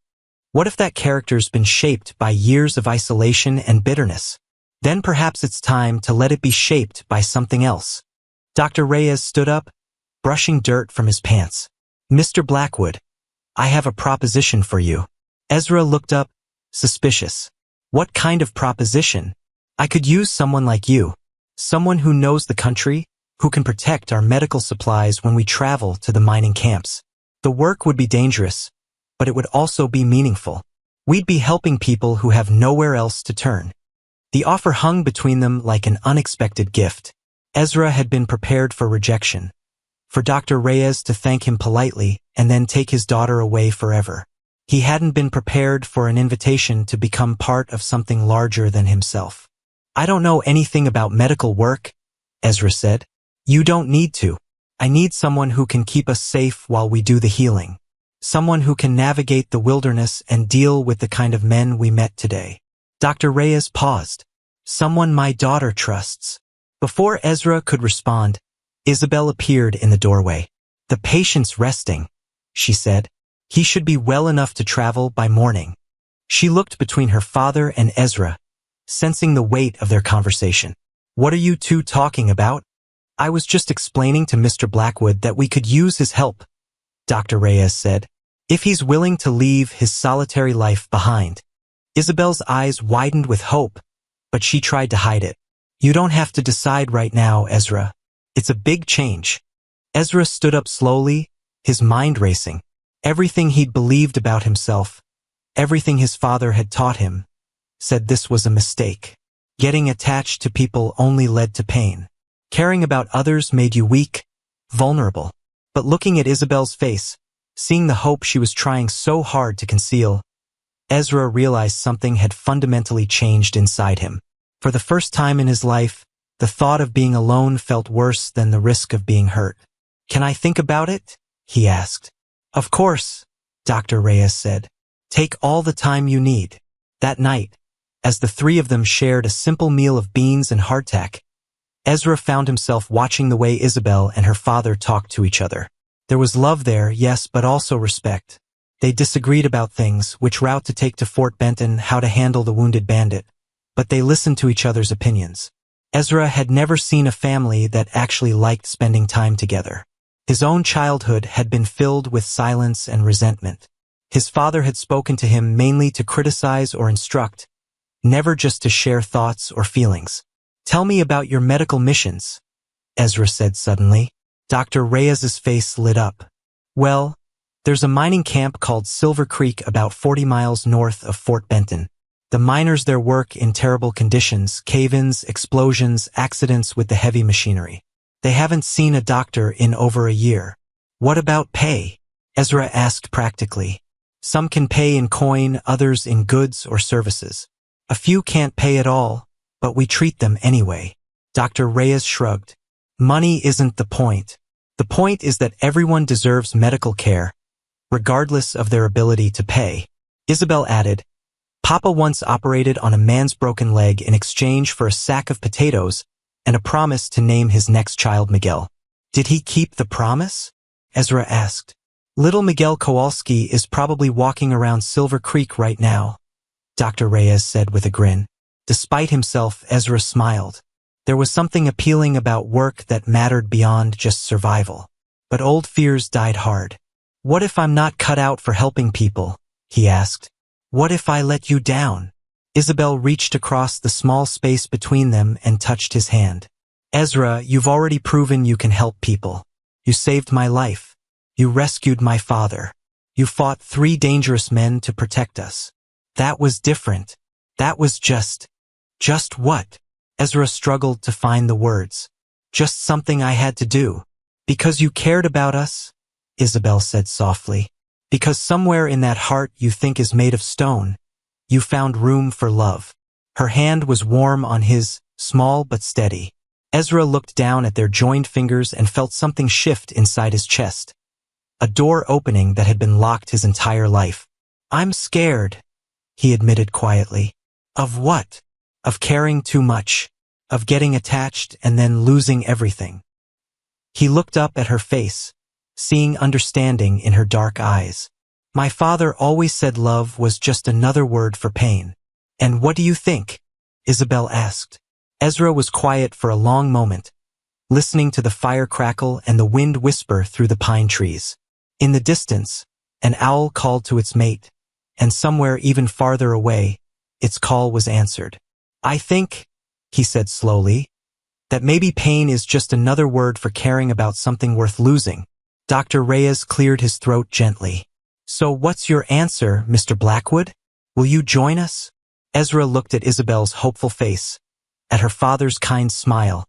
What if that character's been shaped by years of isolation and bitterness? Then perhaps it's time to let it be shaped by something else. Dr. Reyes stood up, brushing dirt from his pants. Mr. Blackwood, I have a proposition for you. Ezra looked up, suspicious. What kind of proposition? I could use someone like you. Someone who knows the country, who can protect our medical supplies when we travel to the mining camps. The work would be dangerous, but it would also be meaningful. We'd be helping people who have nowhere else to turn. The offer hung between them like an unexpected gift. Ezra had been prepared for rejection, for Dr. Reyes to thank him politely and then take his daughter away forever. He hadn't been prepared for an invitation to become part of something larger than himself. I don't know anything about medical work, Ezra said. You don't need to. I need someone who can keep us safe while we do the healing. Someone who can navigate the wilderness and deal with the kind of men we met today. Dr. Reyes paused. Someone my daughter trusts. Before Ezra could respond, Isabel appeared in the doorway. The patient's resting, she said. He should be well enough to travel by morning. She looked between her father and Ezra, sensing the weight of their conversation. What are you two talking about? I was just explaining to Mr. Blackwood that we could use his help, Dr. Reyes said. If he's willing to leave his solitary life behind. Isabel's eyes widened with hope, but she tried to hide it. You don't have to decide right now, Ezra. It's a big change. Ezra stood up slowly, his mind racing. Everything he'd believed about himself, everything his father had taught him, said this was a mistake. Getting attached to people only led to pain. Caring about others made you weak, vulnerable. But looking at Isabel's face, seeing the hope she was trying so hard to conceal, Ezra realized something had fundamentally changed inside him. For the first time in his life, the thought of being alone felt worse than the risk of being hurt. Can I think about it? He asked. Of course, Dr. Reyes said. Take all the time you need. That night, as the three of them shared a simple meal of beans and hardtack, Ezra found himself watching the way Isabel and her father talked to each other. There was love there, yes, but also respect. They disagreed about things, which route to take to Fort Benton, how to handle the wounded bandit, but they listened to each other's opinions. Ezra had never seen a family that actually liked spending time together. His own childhood had been filled with silence and resentment. His father had spoken to him mainly to criticize or instruct, never just to share thoughts or feelings. Tell me about your medical missions, Ezra said suddenly. Dr. Reyes's face lit up. Well, there's a mining camp called Silver Creek about 40 miles north of Fort Benton. The miners there work in terrible conditions, cave-ins, explosions, accidents with the heavy machinery. They haven't seen a doctor in over a year. What about pay? Ezra asked practically. Some can pay in coin, others in goods or services. A few can't pay at all, but we treat them anyway. Dr. Reyes shrugged. Money isn't the point. The point is that everyone deserves medical care, regardless of their ability to pay. Isabel added, Papa once operated on a man's broken leg in exchange for a sack of potatoes and a promise to name his next child Miguel. Did he keep the promise? Ezra asked. Little Miguel Kowalski is probably walking around Silver Creek right now, Dr. Reyes said with a grin. Despite himself, Ezra smiled. There was something appealing about work that mattered beyond just survival. But old fears died hard. What if I'm not cut out for helping people? He asked. What if I let you down? Isabel reached across the small space between them and touched his hand. Ezra, you've already proven you can help people. You saved my life. You rescued my father. You fought 3 dangerous men to protect us. That was different. That was just what? Ezra struggled to find the words. Just something I had to do. Because you cared about us, Isabel said softly. Because somewhere in that heart you think is made of stone, you found room for love. Her hand was warm on his, small but steady. Ezra looked down at their joined fingers and felt something shift inside his chest. A door opening that had been locked his entire life. "I'm scared," he admitted quietly. "Of what?" "Of caring too much. Of getting attached and then losing everything." He looked up at her face, seeing understanding in her dark eyes. "My father always said love was just another word for pain." "And what do you think?" Isabel asked. Ezra was quiet for a long moment, listening to the fire crackle and the wind whisper through the pine trees. In the distance, an owl called to its mate, and somewhere even farther away, its call was answered. "I think," he said slowly, "that maybe pain is just another word for caring about something worth losing." Dr. Reyes cleared his throat gently. "So what's your answer, Mr. Blackwood? Will you join us?" Ezra looked at Isabel's hopeful face, at her father's kind smile,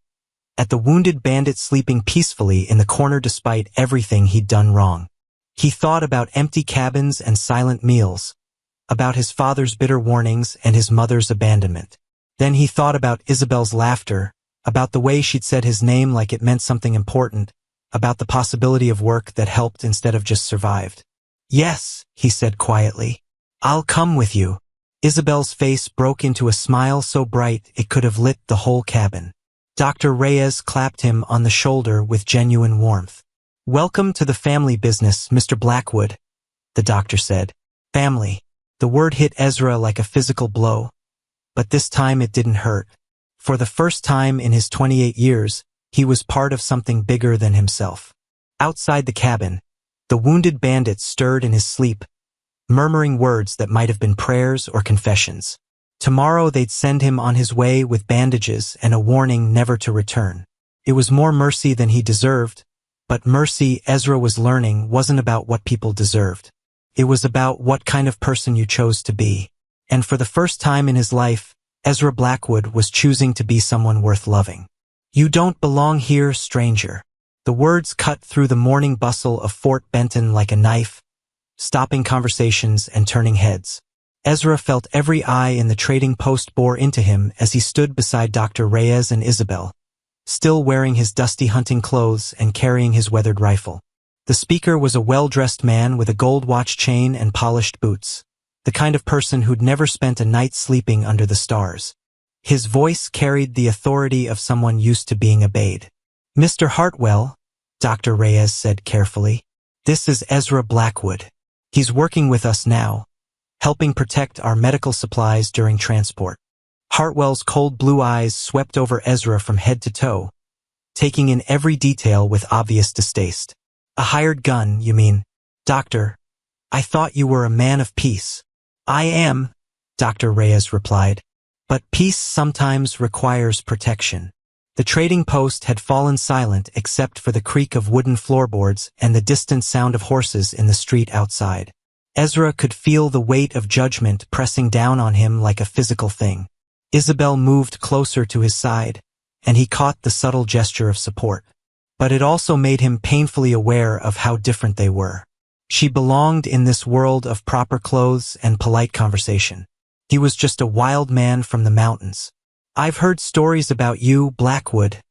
at the wounded bandit sleeping peacefully in the corner despite everything he'd done wrong. He thought about empty cabins and silent meals, about his father's bitter warnings and his mother's abandonment. Then he thought about Isabel's laughter, about the way she'd said his name like it meant something important, about the possibility of work that helped instead of just survived. "Yes," he said quietly. "I'll come with you." Isabel's face broke into a smile so bright it could have lit the whole cabin. Dr. Reyes clapped him on the shoulder with genuine warmth. "Welcome to the family business, Mr. Blackwood," the doctor said. Family. The word hit Ezra like a physical blow, but this time it didn't hurt. For the first time in his 28 years, he was part of something bigger than himself. Outside the cabin, the wounded bandit stirred in his sleep, murmuring words that might have been prayers or confessions. Tomorrow they'd send him on his way with bandages and a warning never to return. It was more mercy than he deserved, but mercy, Ezra was learning, wasn't about what people deserved. It was about what kind of person you chose to be. And for the first time in his life, Ezra Blackwood was choosing to be someone worth loving. "You don't belong here, stranger." The words cut through the morning bustle of Fort Benton like a knife, stopping conversations and turning heads. Ezra felt every eye in the trading post bore into him as he stood beside Dr. Reyes and Isabel, still wearing his dusty hunting clothes and carrying his weathered rifle. The speaker was a well-dressed man with a gold watch chain and polished boots, the kind of person who'd never spent a night sleeping under the stars. His voice carried the authority of someone used to being obeyed. "Mr. Hartwell," Dr. Reyes said carefully, "this is Ezra Blackwood. He's working with us now, helping protect our medical supplies during transport." Hartwell's cold blue eyes swept over Ezra from head to toe, taking in every detail with obvious distaste. "A hired gun, you mean? Doctor, I thought you were a man of peace." "I am," Dr. Reyes replied, "but peace sometimes requires protection." The trading post had fallen silent except for the creak of wooden floorboards and the distant sound of horses in the street outside. Ezra could feel the weight of judgment pressing down on him like a physical thing. Isabel moved closer to his side, and he caught the subtle gesture of support. But it also made him painfully aware of how different they were. She belonged in this world of proper clothes and polite conversation. He was just a wild man from the mountains. "I've heard stories about you, Blackwood,"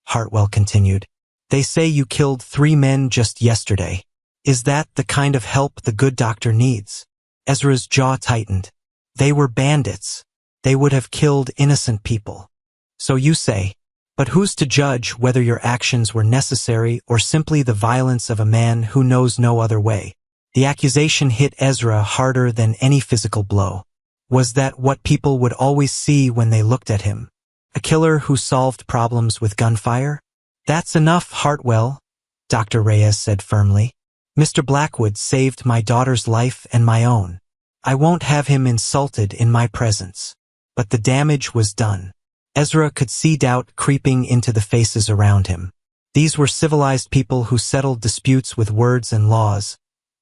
Hartwell continued. "They say you killed 3 men just yesterday. Is that the kind of help the good doctor needs?" Ezra's jaw tightened. "They were bandits. They would have killed innocent people." "So you say. But who's to judge whether your actions were necessary or simply the violence of a man who knows no other way?" The accusation hit Ezra harder than any physical blow. Was that what people would always see when they looked at him? A killer who solved problems with gunfire? "That's enough, Hartwell," Dr. Reyes said firmly. "Mr. Blackwood saved my daughter's life and my own. I won't have him insulted in my presence." But the damage was done. Ezra could see doubt creeping into the faces around him. These were civilized people who settled disputes with words and laws,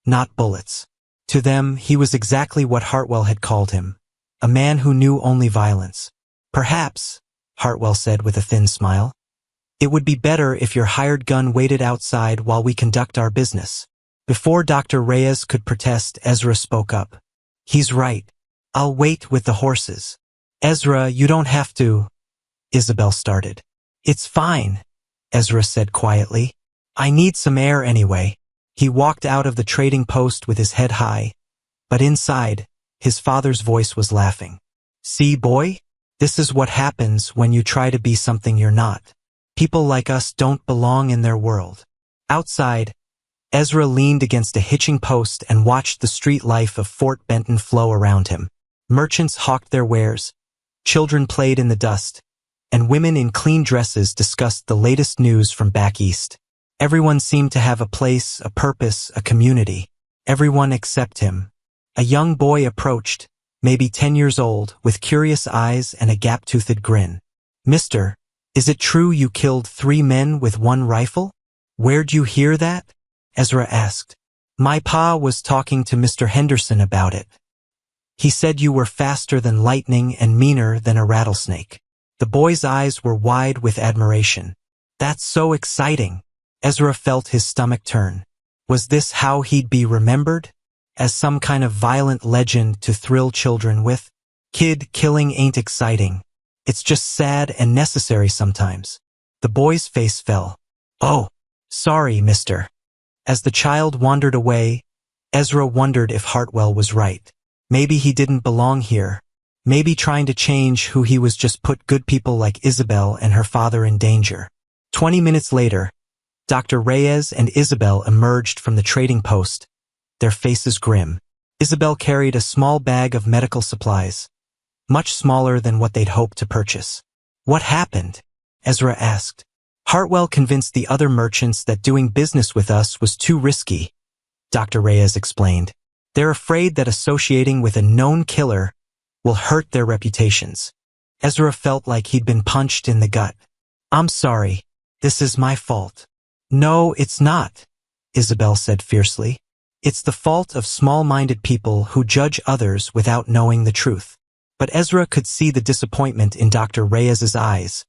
not bullets. To them, he was exactly what Hartwell had called him, a man who knew only violence. "Perhaps," Hartwell said with a thin smile, "it would be better if your hired gun waited outside while we conduct our business." Before Dr. Reyes could protest, Ezra spoke up. "He's right. I'll wait with the horses." "Ezra, you don't have to," Isabel started. It's fine, Ezra said quietly. I need some air anyway. He walked out of the trading post with his head high, but inside, his father's voice was laughing. See, boy? This is what happens when you try to be something you're not. People like us don't belong in their world. Outside, Ezra leaned against a hitching post and watched the street life of Fort Benton flow around him. Merchants hawked their wares, children played in the dust, and women in clean dresses discussed the latest news from back east. Everyone seemed to have a place, a purpose, a community. Everyone except him. A young boy approached, maybe 10 years old, with curious eyes and a gap-toothed grin. Mister, is it true you killed 3 men with 1 rifle? Where'd you hear that? Ezra asked. My pa was talking to Mr. Henderson about it. He said you were faster than lightning and meaner than a rattlesnake. The boy's eyes were wide with admiration. That's so exciting. Ezra felt his stomach turn. Was this how he'd be remembered? As some kind of violent legend to thrill children with? Kid killing ain't exciting. It's just sad and necessary sometimes. The boy's face fell. Oh, sorry, mister. As the child wandered away, Ezra wondered if Hartwell was right. Maybe he didn't belong here. Maybe trying to change who he was just put good people like Isabel and her father in danger. 20 minutes later, Dr. Reyes and Isabel emerged from the trading post, their faces grim. Isabel carried a small bag of medical supplies, much smaller than what they'd hoped to purchase. What happened? Ezra asked. Hartwell convinced the other merchants that doing business with us was too risky, Dr. Reyes explained. They're afraid that associating with a known killer will hurt their reputations. Ezra felt like he'd been punched in the gut. I'm sorry. This is my fault. No, it's not, Isabel said fiercely. It's the fault of small-minded people who judge others without knowing the truth. But Ezra could see the disappointment in Dr. Reyes's eyes,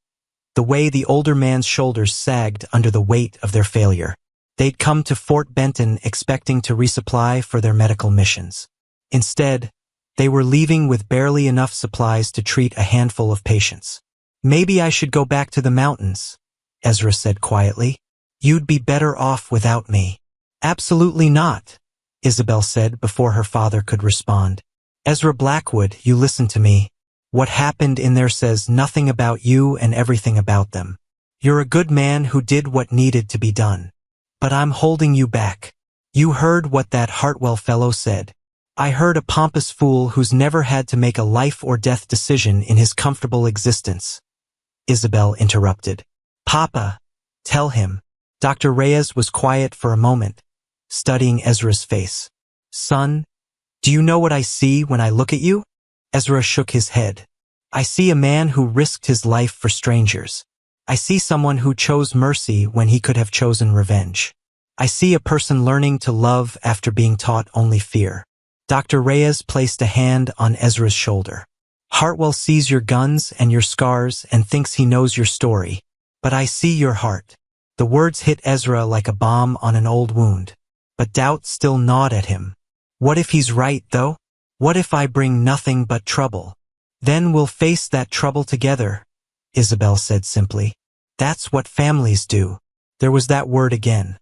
the way the older man's shoulders sagged under the weight of their failure. They'd come to Fort Benton expecting to resupply for their medical missions. Instead, they were leaving with barely enough supplies to treat a handful of patients. Maybe I should go back to the mountains, Ezra said quietly. You'd be better off without me. Absolutely not, Isabel said before her father could respond. Ezra Blackwood, you listen to me. What happened in there says nothing about you and everything about them. You're a good man who did what needed to be done. But I'm holding you back. You heard what that Hartwell fellow said. I heard a pompous fool who's never had to make a life or death decision in his comfortable existence. Isabel interrupted. Papa, tell him. Dr. Reyes was quiet for a moment, studying Ezra's face. Son, do you know what I see when I look at you? Ezra shook his head. I see a man who risked his life for strangers. I see someone who chose mercy when he could have chosen revenge. I see a person learning to love after being taught only fear. Dr. Reyes placed a hand on Ezra's shoulder. Hartwell sees your guns and your scars and thinks he knows your story. But I see your heart. The words hit Ezra like a bomb on an old wound. But doubt still gnawed at him. What if he's right, though? What if I bring nothing but trouble? Then we'll face that trouble together, Isabel said simply. That's what families do. There was that word again.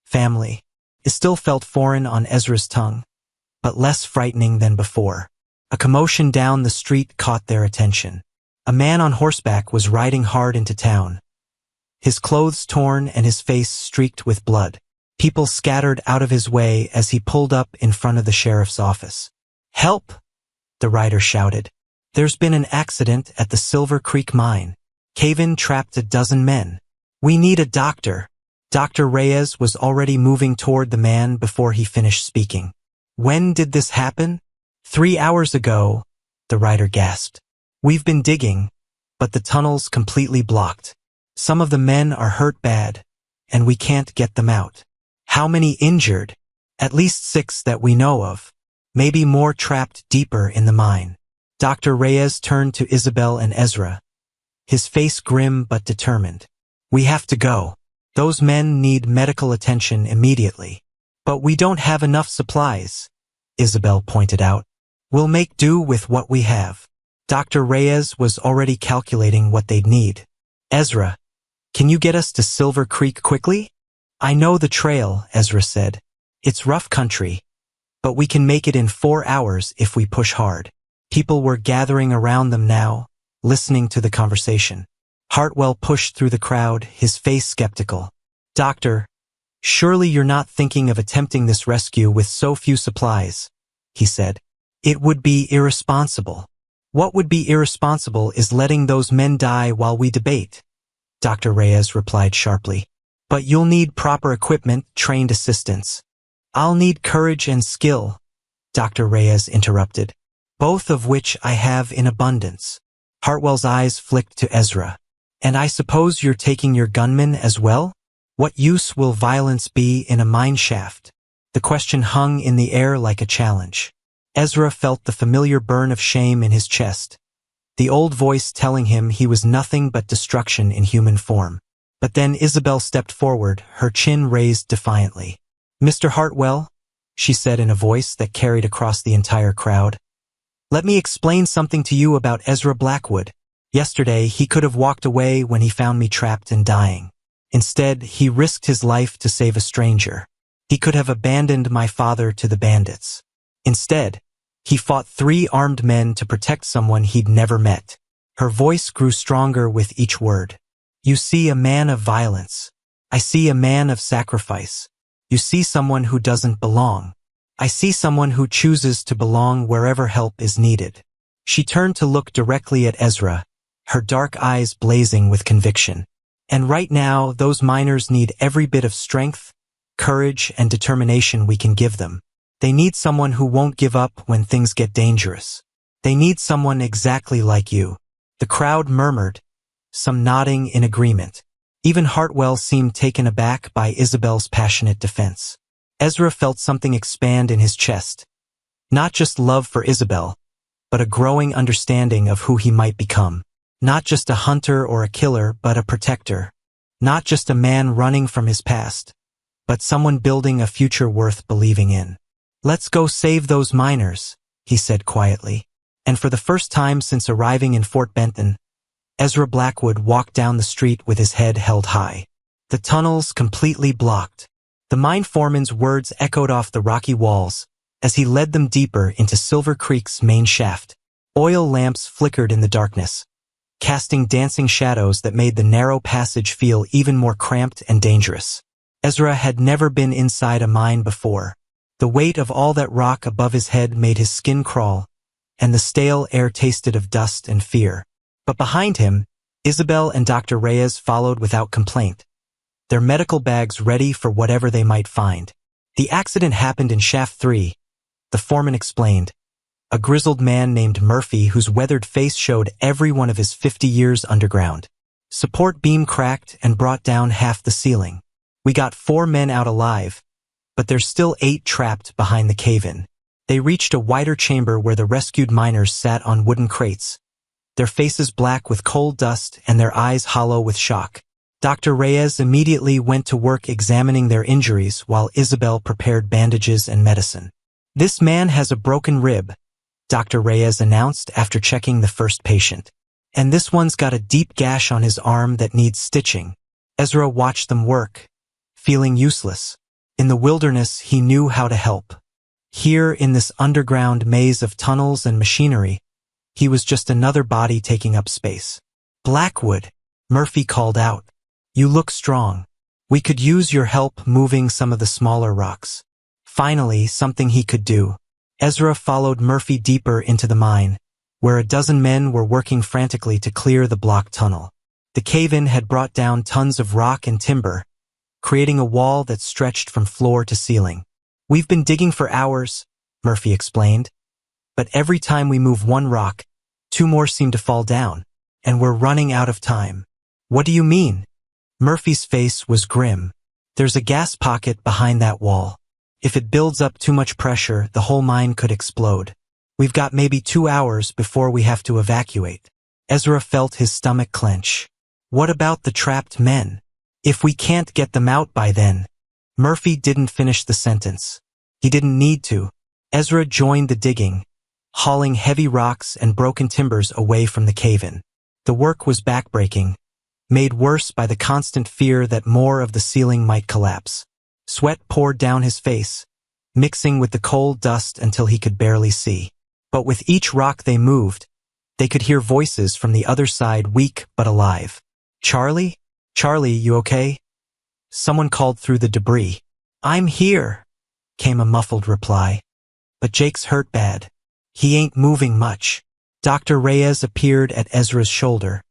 Family. It still felt foreign on Ezra's tongue, but less frightening than before. A commotion down the street caught their attention. A man on horseback was riding hard into town, his clothes torn and his face streaked with blood. People scattered out of his way as he pulled up in front of the sheriff's office. Help! The rider shouted. There's been an accident at the Silver Creek mine. Cave-in trapped a dozen men. We need a doctor. Dr. Reyes was already moving toward the man before he finished speaking. When did this happen? 3 hours ago, the rider gasped. We've been digging, but the tunnel's completely blocked. Some of the men are hurt bad, and we can't get them out. How many injured? At least 6 that we know of. Maybe more trapped deeper in the mine. Dr. Reyes turned to Isabel and Ezra, his face grim but determined. We have to go. Those men need medical attention immediately. But we don't have enough supplies, Isabel pointed out. We'll make do with what we have. Dr. Reyes was already calculating what they'd need. Ezra, Can you get us to Silver Creek quickly? I know the trail, Ezra said. It's rough country, but we can make it in 4 hours if we push hard. People were gathering around them now, listening to the conversation. Hartwell pushed through the crowd, his face skeptical. Doctor, surely you're not thinking of attempting this rescue with so few supplies, he said. It would be irresponsible. What would be irresponsible is letting those men die while we debate, Dr. Reyes replied sharply. But you'll need proper equipment, trained assistants. I'll need courage and skill, Dr. Reyes interrupted, both of which I have in abundance. Hartwell's eyes flicked to Ezra. And I suppose you're taking your gunmen as well? What use will violence be in a mine shaft? The question hung in the air like a challenge. Ezra felt the familiar burn of shame in his chest, the old voice telling him he was nothing but destruction in human form. But then Isabel stepped forward, her chin raised defiantly. Mr. Hartwell, she said in a voice that carried across the entire crowd, let me explain something to you about Ezra Blackwood. Yesterday, he could have walked away when he found me trapped and dying. Instead, he risked his life to save a stranger. He could have abandoned my father to the bandits. Instead, he fought 3 armed men to protect someone he'd never met. Her voice grew stronger with each word. You see a man of violence. I see a man of sacrifice. You see someone who doesn't belong. I see someone who chooses to belong wherever help is needed. She turned to look directly at Ezra, her dark eyes blazing with conviction. And right now, those miners need every bit of strength, courage, and determination we can give them. They need someone who won't give up when things get dangerous. They need someone exactly like you. The crowd murmured, some nodding in agreement. Even Hartwell seemed taken aback by Isabel's passionate defense. Ezra felt something expand in his chest. Not just love for Isabel, but a growing understanding of who he might become. Not just a hunter or a killer, but a protector. Not just a man running from his past, but someone building a future worth believing in. Let's go save those miners, he said quietly. And for the first time since arriving in Fort Benton, Ezra Blackwood walked down the street with his head held high. The tunnels completely blocked. The mine foreman's words echoed off the rocky walls as he led them deeper into Silver Creek's main shaft. Oil lamps flickered in the darkness, casting dancing shadows that made the narrow passage feel even more cramped and dangerous. Ezra had never been inside a mine before. The weight of all that rock above his head made his skin crawl, and the stale air tasted of dust and fear. But behind him, Isabel and Dr. Reyes followed without complaint, their medical bags ready for whatever they might find. The accident happened in Shaft 3, the foreman explained. A grizzled man named Murphy whose weathered face showed every one of his 50 years underground. Support beam cracked and brought down half the ceiling. We got 4 men out alive, but there's still 8 trapped behind the cave-in. They reached a wider chamber where the rescued miners sat on wooden crates, their faces black with coal dust and their eyes hollow with shock. Dr. Reyes immediately went to work examining their injuries while Isabel prepared bandages and medicine. This man has a broken rib, Dr. Reyes announced after checking the first patient. And this one's got a deep gash on his arm that needs stitching. Ezra watched them work, feeling useless. In the wilderness, he knew how to help. Here, in this underground maze of tunnels and machinery, he was just another body taking up space. Blackwood, Murphy called out. You look strong. We could use your help moving some of the smaller rocks. Finally, something he could do. Ezra followed Murphy deeper into the mine, where a dozen men were working frantically to clear the blocked tunnel. The cave-in had brought down tons of rock and timber, creating a wall that stretched from floor to ceiling. We've been digging for hours, Murphy explained. But every time we move one rock, 2 more seem to fall down, and we're running out of time. What do you mean? Murphy's face was grim. There's a gas pocket behind that wall. If it builds up too much pressure, the whole mine could explode. We've got maybe 2 hours before we have to evacuate. Ezra felt his stomach clench. What about the trapped men? If we can't get them out by then? Murphy didn't finish the sentence. He didn't need to. Ezra joined the digging, hauling heavy rocks and broken timbers away from the cave-in. The work was backbreaking, made worse by the constant fear that more of the ceiling might collapse. Sweat poured down his face, mixing with the cold dust until he could barely see. But with each rock they moved, they could hear voices from the other side, weak but alive. "Charlie? Charlie, you okay?" Someone called through the debris. "I'm here," came a muffled reply. "But Jake's hurt bad. He ain't moving much." Dr. Reyes appeared at Ezra's shoulder,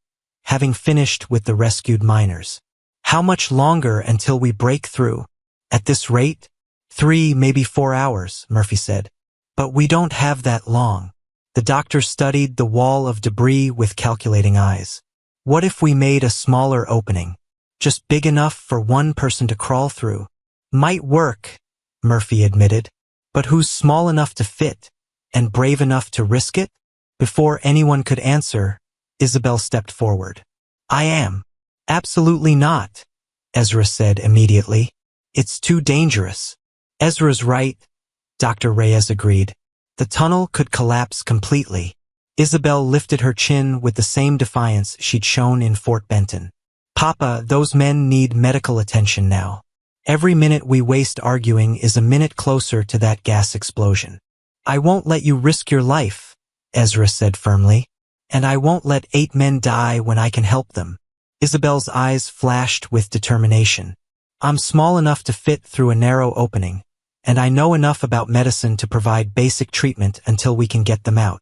having finished with the rescued miners. "How much longer until we break through? At this rate? 3, maybe 4 hours, Murphy said. "But we don't have that long." The doctor studied the wall of debris with calculating eyes. "What if we made a smaller opening? Just big enough for one person to crawl through?" "Might work," Murphy admitted. "But who's small enough to fit, and brave enough to risk it?" Before anyone could answer, Isabel stepped forward. "I am." "Absolutely not," Ezra said immediately. "It's too dangerous." "Ezra's right," Dr. Reyes agreed. "The tunnel could collapse completely." Isabel lifted her chin with the same defiance she'd shown in Fort Benton. "Papa, those men need medical attention now. Every minute we waste arguing is a minute closer to that gas explosion." "I won't let you risk your life," Ezra said firmly. "And I won't let 8 men die when I can help them." Isabel's eyes flashed with determination. "I'm small enough to fit through a narrow opening, and I know enough about medicine to provide basic treatment until we can get them out."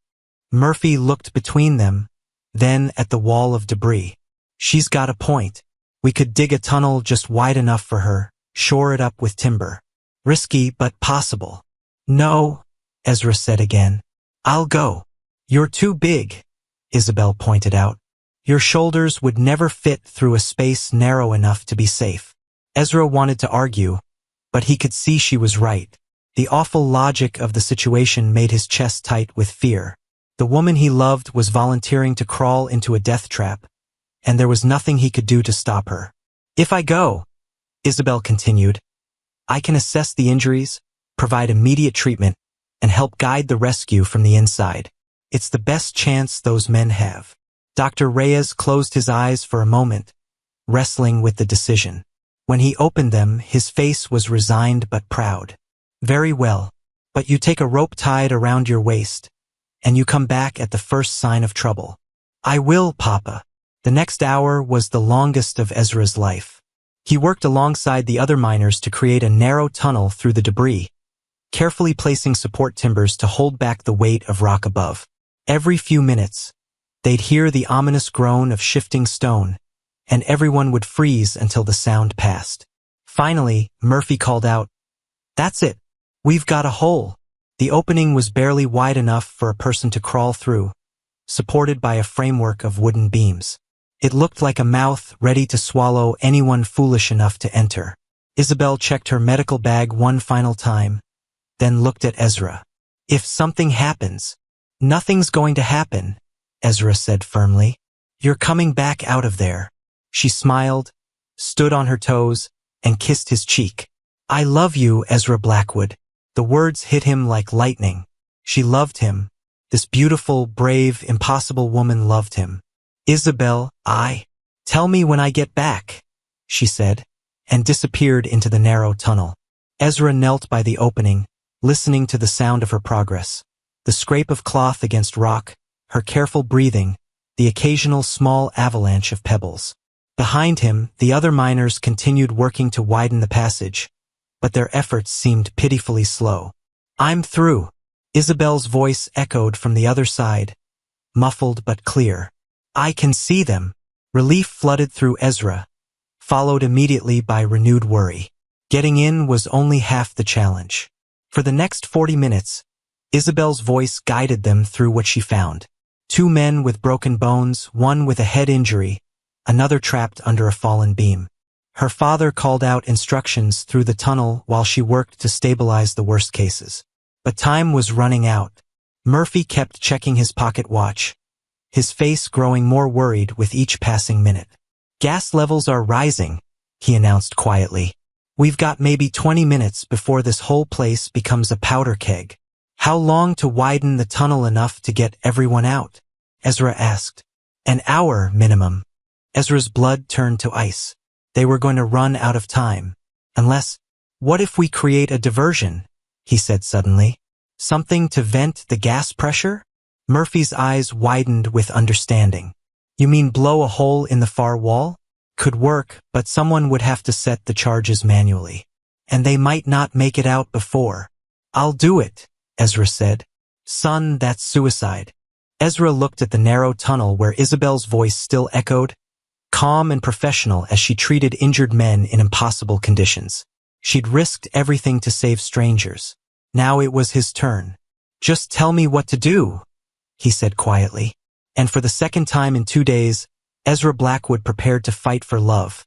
Murphy looked between them, then at the wall of debris. "She's got a point. We could dig a tunnel just wide enough for her, shore it up with timber. Risky, but possible." "No," Ezra said again. "I'll go." "You're too big," Isabel pointed out. "Your shoulders would never fit through a space narrow enough to be safe." Ezra wanted to argue, but he could see she was right. The awful logic of the situation made his chest tight with fear. The woman he loved was volunteering to crawl into a death trap, and there was nothing he could do to stop her. "If I go," Isabel continued, "I can assess the injuries, provide immediate treatment, and help guide the rescue from the inside. It's the best chance those men have." Dr. Reyes closed his eyes for a moment, wrestling with the decision. When he opened them, his face was resigned but proud. "Very well, but you take a rope tied around your waist, and you come back at the first sign of trouble." "I will, Papa." The next hour was the longest of Ezra's life. He worked alongside the other miners to create a narrow tunnel through the debris, carefully placing support timbers to hold back the weight of rock above. Every few minutes, they'd hear the ominous groan of shifting stone, and everyone would freeze until the sound passed. Finally, Murphy called out, "That's it. We've got a hole." The opening was barely wide enough for a person to crawl through, supported by a framework of wooden beams. It looked like a mouth ready to swallow anyone foolish enough to enter. Isabel checked her medical bag one final time, then looked at Ezra. "If something happens." "Nothing's going to happen," Ezra said firmly. "You're coming back out of there." She smiled, stood on her toes, and kissed his cheek. "I love you, Ezra Blackwood." The words hit him like lightning. She loved him. This beautiful, brave, impossible woman loved him. "Isabel, tell me when I get back," she said, and disappeared into the narrow tunnel. Ezra knelt by the opening, listening to the sound of her progress. The scrape of cloth against rock, her careful breathing, the occasional small avalanche of pebbles. Behind him, the other miners continued working to widen the passage, but their efforts seemed pitifully slow. "I'm through." Isabel's voice echoed from the other side, muffled but clear. "I can see them." Relief flooded through Ezra, followed immediately by renewed worry. Getting in was only half the challenge. For the next 40 minutes, Isabel's voice guided them through what she found. 2 men with broken bones, one with a head injury, another trapped under a fallen beam. Her father called out instructions through the tunnel while she worked to stabilize the worst cases. But time was running out. Murphy kept checking his pocket watch, his face growing more worried with each passing minute. "Gas levels are rising," he announced quietly. "We've got maybe 20 minutes before this whole place becomes a powder keg." "How long to widen the tunnel enough to get everyone out?" Ezra asked. "An hour minimum," Ezra's blood turned to ice. They were going to run out of time. What if we create a diversion? He said suddenly. Something to vent the gas pressure? Murphy's eyes widened with understanding. You mean blow a hole in the far wall? Could work, but someone would have to set the charges manually. And they might not make it out before. I'll do it, Ezra said. Son, that's suicide. Ezra looked at the narrow tunnel where Isabel's voice still echoed, calm and professional as she treated injured men in impossible conditions. She'd risked everything to save strangers. Now it was his turn. Just tell me what to do, he said quietly. And for the second time in 2 days, Ezra Blackwood prepared to fight for love.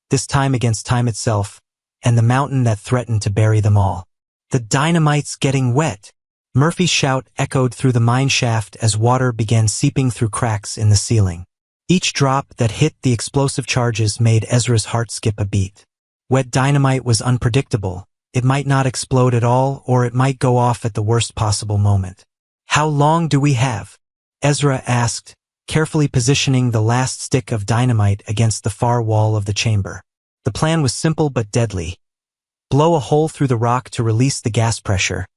This time against time itself, and the mountain that threatened to bury them all. The dynamite's getting wet. Murphy's shout echoed through the mine shaft as water began seeping through cracks in the ceiling. Each drop that hit the explosive charges made Ezra's heart skip a beat. Wet dynamite was unpredictable. It might not explode at all, or it might go off at the worst possible moment. How long do we have? Ezra asked, carefully positioning the last stick of dynamite against the far wall of the chamber. The plan was simple but deadly. Blow a hole through the rock to release the gas pressure,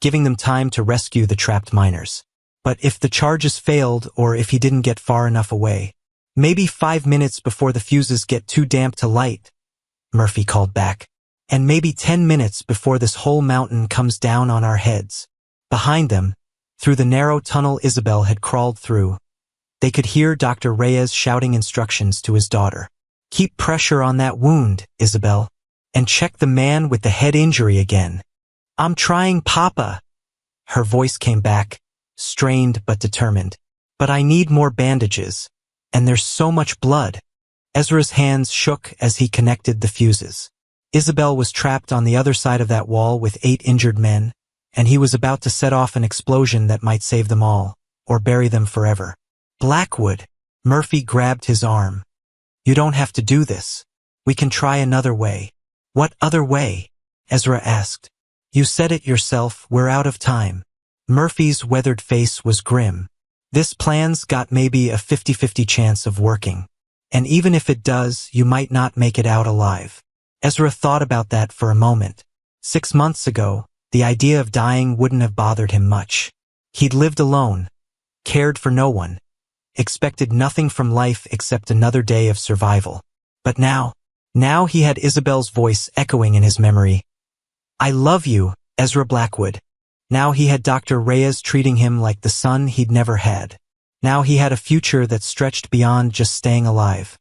giving them time to rescue the trapped miners. But if the charges failed, or if he didn't get far enough away, maybe 5 minutes before the fuses get too damp to light, Murphy called back. And maybe 10 minutes before this whole mountain comes down on our heads. Behind them, through the narrow tunnel Isabel had crawled through, they could hear Dr. Reyes shouting instructions to his daughter. Keep pressure on that wound, Isabel, and check the man with the head injury again. I'm trying, Papa. Her voice came back, strained but determined. But I need more bandages, and there's so much blood. Ezra's hands shook as he connected the fuses. Isabel was trapped on the other side of that wall with 8 injured men, and he was about to set off an explosion that might save them all, or bury them forever. Blackwood, Murphy grabbed his arm. You don't have to do this. We can try another way. What other way? Ezra asked. You said it yourself, we're out of time. Murphy's weathered face was grim. This plan's got maybe a 50-50 chance of working. And even if it does, you might not make it out alive. Ezra thought about that for a moment. 6 months ago, the idea of dying wouldn't have bothered him much. He'd lived alone, cared for no one, expected nothing from life except another day of survival. But now he had Isabel's voice echoing in his memory. I love you, Ezra Blackwood. Now he had Dr. Reyes treating him like the son he'd never had. Now he had a future that stretched beyond just staying alive.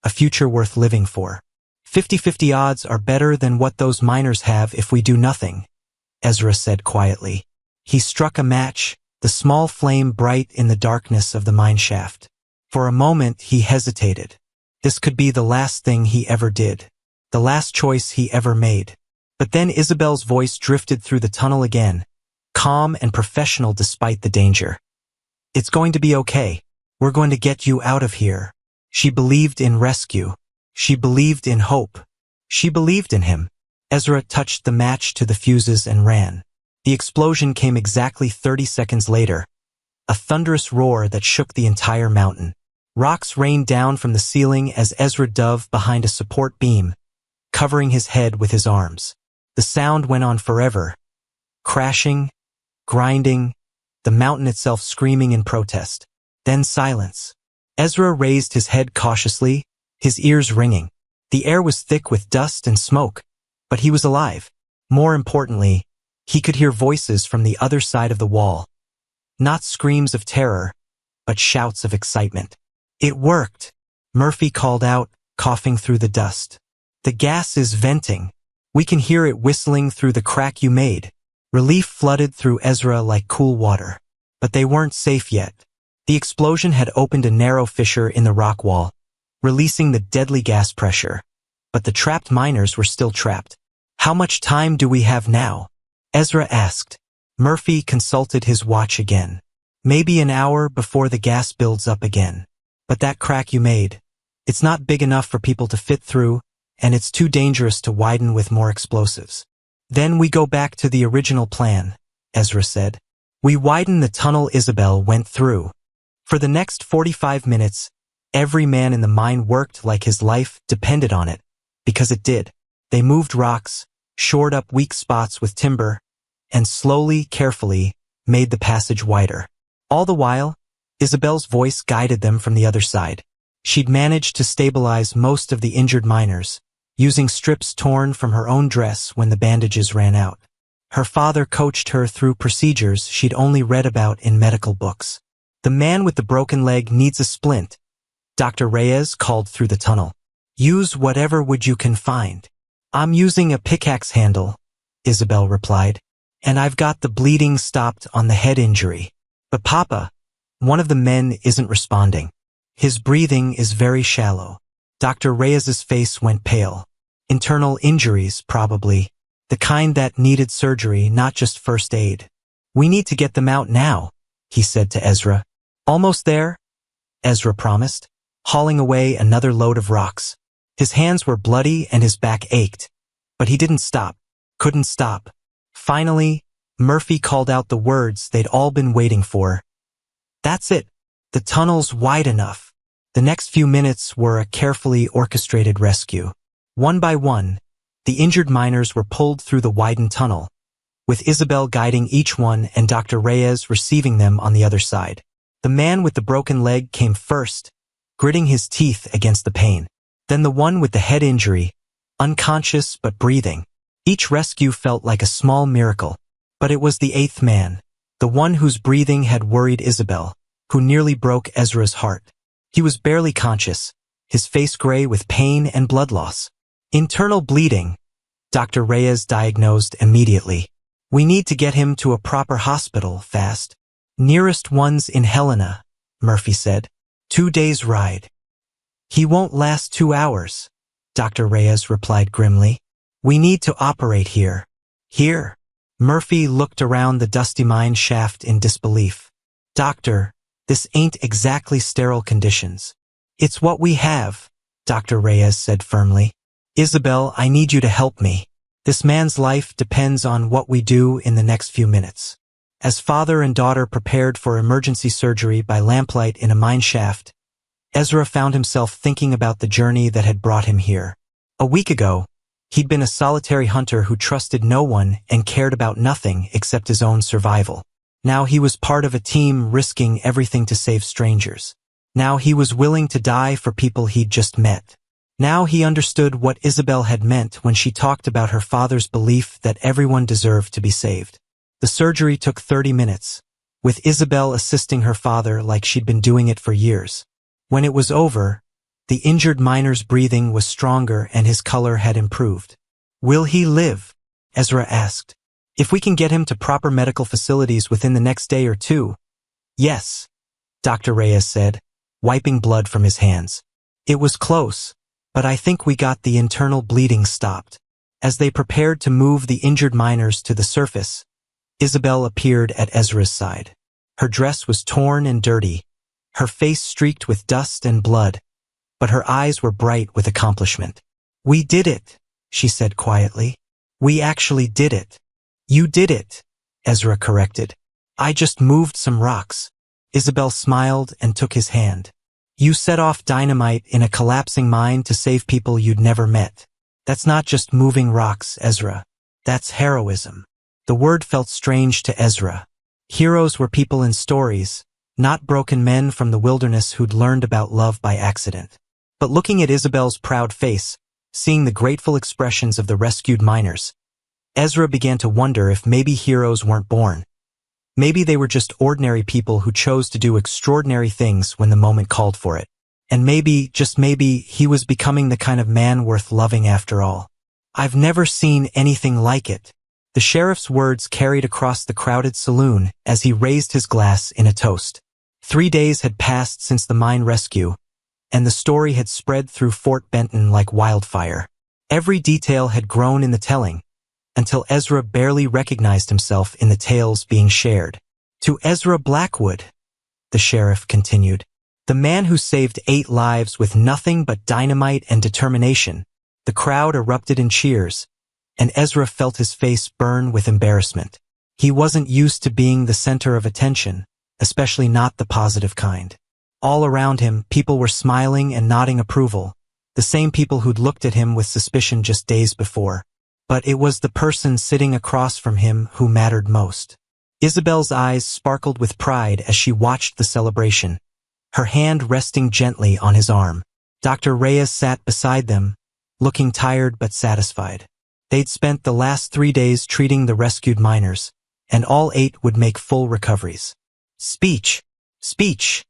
A future worth living for. 50-50 odds are better than what those miners have if we do nothing, Ezra said quietly. He struck a match, the small flame bright in the darkness of the mine shaft. For a moment he hesitated. This could be the last thing he ever did. The last choice he ever made. But then Isabel's voice drifted through the tunnel again, calm and professional despite the danger. It's going to be okay. We're going to get you out of here. She believed in rescue. She believed in hope. She believed in him. Ezra touched the match to the fuses and ran. The explosion came exactly 30 seconds later. A thunderous roar that shook the entire mountain. Rocks rained down from the ceiling as Ezra dove behind a support beam, covering his head with his arms. The sound went on forever. Crashing, grinding, the mountain itself screaming in protest. Then silence. Ezra raised his head cautiously, his ears ringing. The air was thick with dust and smoke, but he was alive. More importantly, he could hear voices from the other side of the wall. Not screams of terror, but shouts of excitement. It worked, Murphy called out, coughing through the dust. The gas is venting. We can hear it whistling through the crack you made. Relief flooded through Ezra like cool water. But they weren't safe yet. The explosion had opened a narrow fissure in the rock wall, releasing the deadly gas pressure. But the trapped miners were still trapped. How much time do we have now? Ezra asked. Murphy consulted his watch again. Maybe an hour before the gas builds up again. But that crack you made, it's not big enough for people to fit through, and it's too dangerous to widen with more explosives. Then we go back to the original plan, Ezra said. We widen the tunnel Isabel went through. For the next 45 minutes, Every man in the mine worked like his life depended on it, because it did. They moved rocks, shored up weak spots with timber, and slowly, carefully, made the passage wider. All the while, Isabel's voice guided them from the other side. She'd managed to stabilize most of the injured miners, using strips torn from her own dress when the bandages ran out. Her father coached her through procedures she'd only read about in medical books. The man with the broken leg needs a splint, Dr. Reyes called through the tunnel. Use whatever wood you can find. I'm using a pickaxe handle, Isabel replied, and I've got the bleeding stopped on the head injury. But Papa, one of the men isn't responding. His breathing is very shallow. Dr. Reyes's face went pale. Internal injuries, probably. The kind that needed surgery, not just first aid. We need to get them out now, he said to Ezra. Almost there, Ezra promised, hauling away another load of rocks. His hands were bloody and his back ached, but he didn't stop, couldn't stop. Finally, Murphy called out the words they'd all been waiting for. That's it. The tunnel's wide enough. The next few minutes were a carefully orchestrated rescue. One by one, the injured miners were pulled through the widened tunnel, with Isabel guiding each one and Dr. Reyes receiving them on the other side. The man with the broken leg came first, gritting his teeth against the pain. Then the one with the head injury, unconscious but breathing. Each rescue felt like a small miracle. But it was the eighth man, the one whose breathing had worried Isabel, who nearly broke Ezra's heart. He was barely conscious, his face gray with pain and blood loss. Internal bleeding, Dr. Reyes diagnosed immediately. We need to get him to a proper hospital fast. Nearest one's in Helena, Murphy said. 2 days' ride. He won't last 2 hours, Dr. Reyes replied grimly. We need to operate here. Here. Murphy looked around the dusty mine shaft in disbelief. Doctor, this ain't exactly sterile conditions. It's what we have, Dr. Reyes said firmly. Isabel, I need you to help me. This man's life depends on what we do in the next few minutes. As father and daughter prepared for emergency surgery by lamplight in a mine shaft, Ezra found himself thinking about the journey that had brought him here. A week ago, he'd been a solitary hunter who trusted no one and cared about nothing except his own survival. Now he was part of a team risking everything to save strangers. Now he was willing to die for people he'd just met. Now he understood what Isabel had meant when she talked about her father's belief that everyone deserved to be saved. The surgery took 30 minutes, with Isabel assisting her father like she'd been doing it for years. When it was over, the injured miner's breathing was stronger and his color had improved. Will he live? Ezra asked. If we can get him to proper medical facilities within the next day or two. Yes, Dr. Reyes said, wiping blood from his hands. It was close, but I think we got the internal bleeding stopped. As they prepared to move the injured miners to the surface, Isabel appeared at Ezra's side. Her dress was torn and dirty, her face streaked with dust and blood, but her eyes were bright with accomplishment. We did it, she said quietly. We actually did it. You did it, Ezra corrected. I just moved some rocks. Isabel smiled and took his hand. You set off dynamite in a collapsing mine to save people you'd never met. That's not just moving rocks, Ezra. That's heroism. The word felt strange to Ezra. Heroes were people in stories, not broken men from the wilderness who'd learned about love by accident. But looking at Isabel's proud face, seeing the grateful expressions of the rescued miners, Ezra began to wonder if maybe heroes weren't born. Maybe they were just ordinary people who chose to do extraordinary things when the moment called for it. And maybe, just maybe, he was becoming the kind of man worth loving after all. I've never seen anything like it. The sheriff's words carried across the crowded saloon as he raised his glass in a toast. 3 days had passed since the mine rescue, and the story had spread through Fort Benton like wildfire. Every detail had grown in the telling, until Ezra barely recognized himself in the tales being shared. To Ezra Blackwood, the sheriff continued, the man who saved 8 lives with nothing but dynamite and determination. The crowd erupted in cheers, and Ezra felt his face burn with embarrassment. He wasn't used to being the center of attention, especially not the positive kind. All around him, people were smiling and nodding approval, the same people who'd looked at him with suspicion just days before. But it was the person sitting across from him who mattered most. Isabel's eyes sparkled with pride as she watched the celebration, her hand resting gently on his arm. Dr. Reyes sat beside them, looking tired but satisfied. They'd spent the last 3 days treating the rescued miners, and all 8 would make full recoveries. Speech! Speech!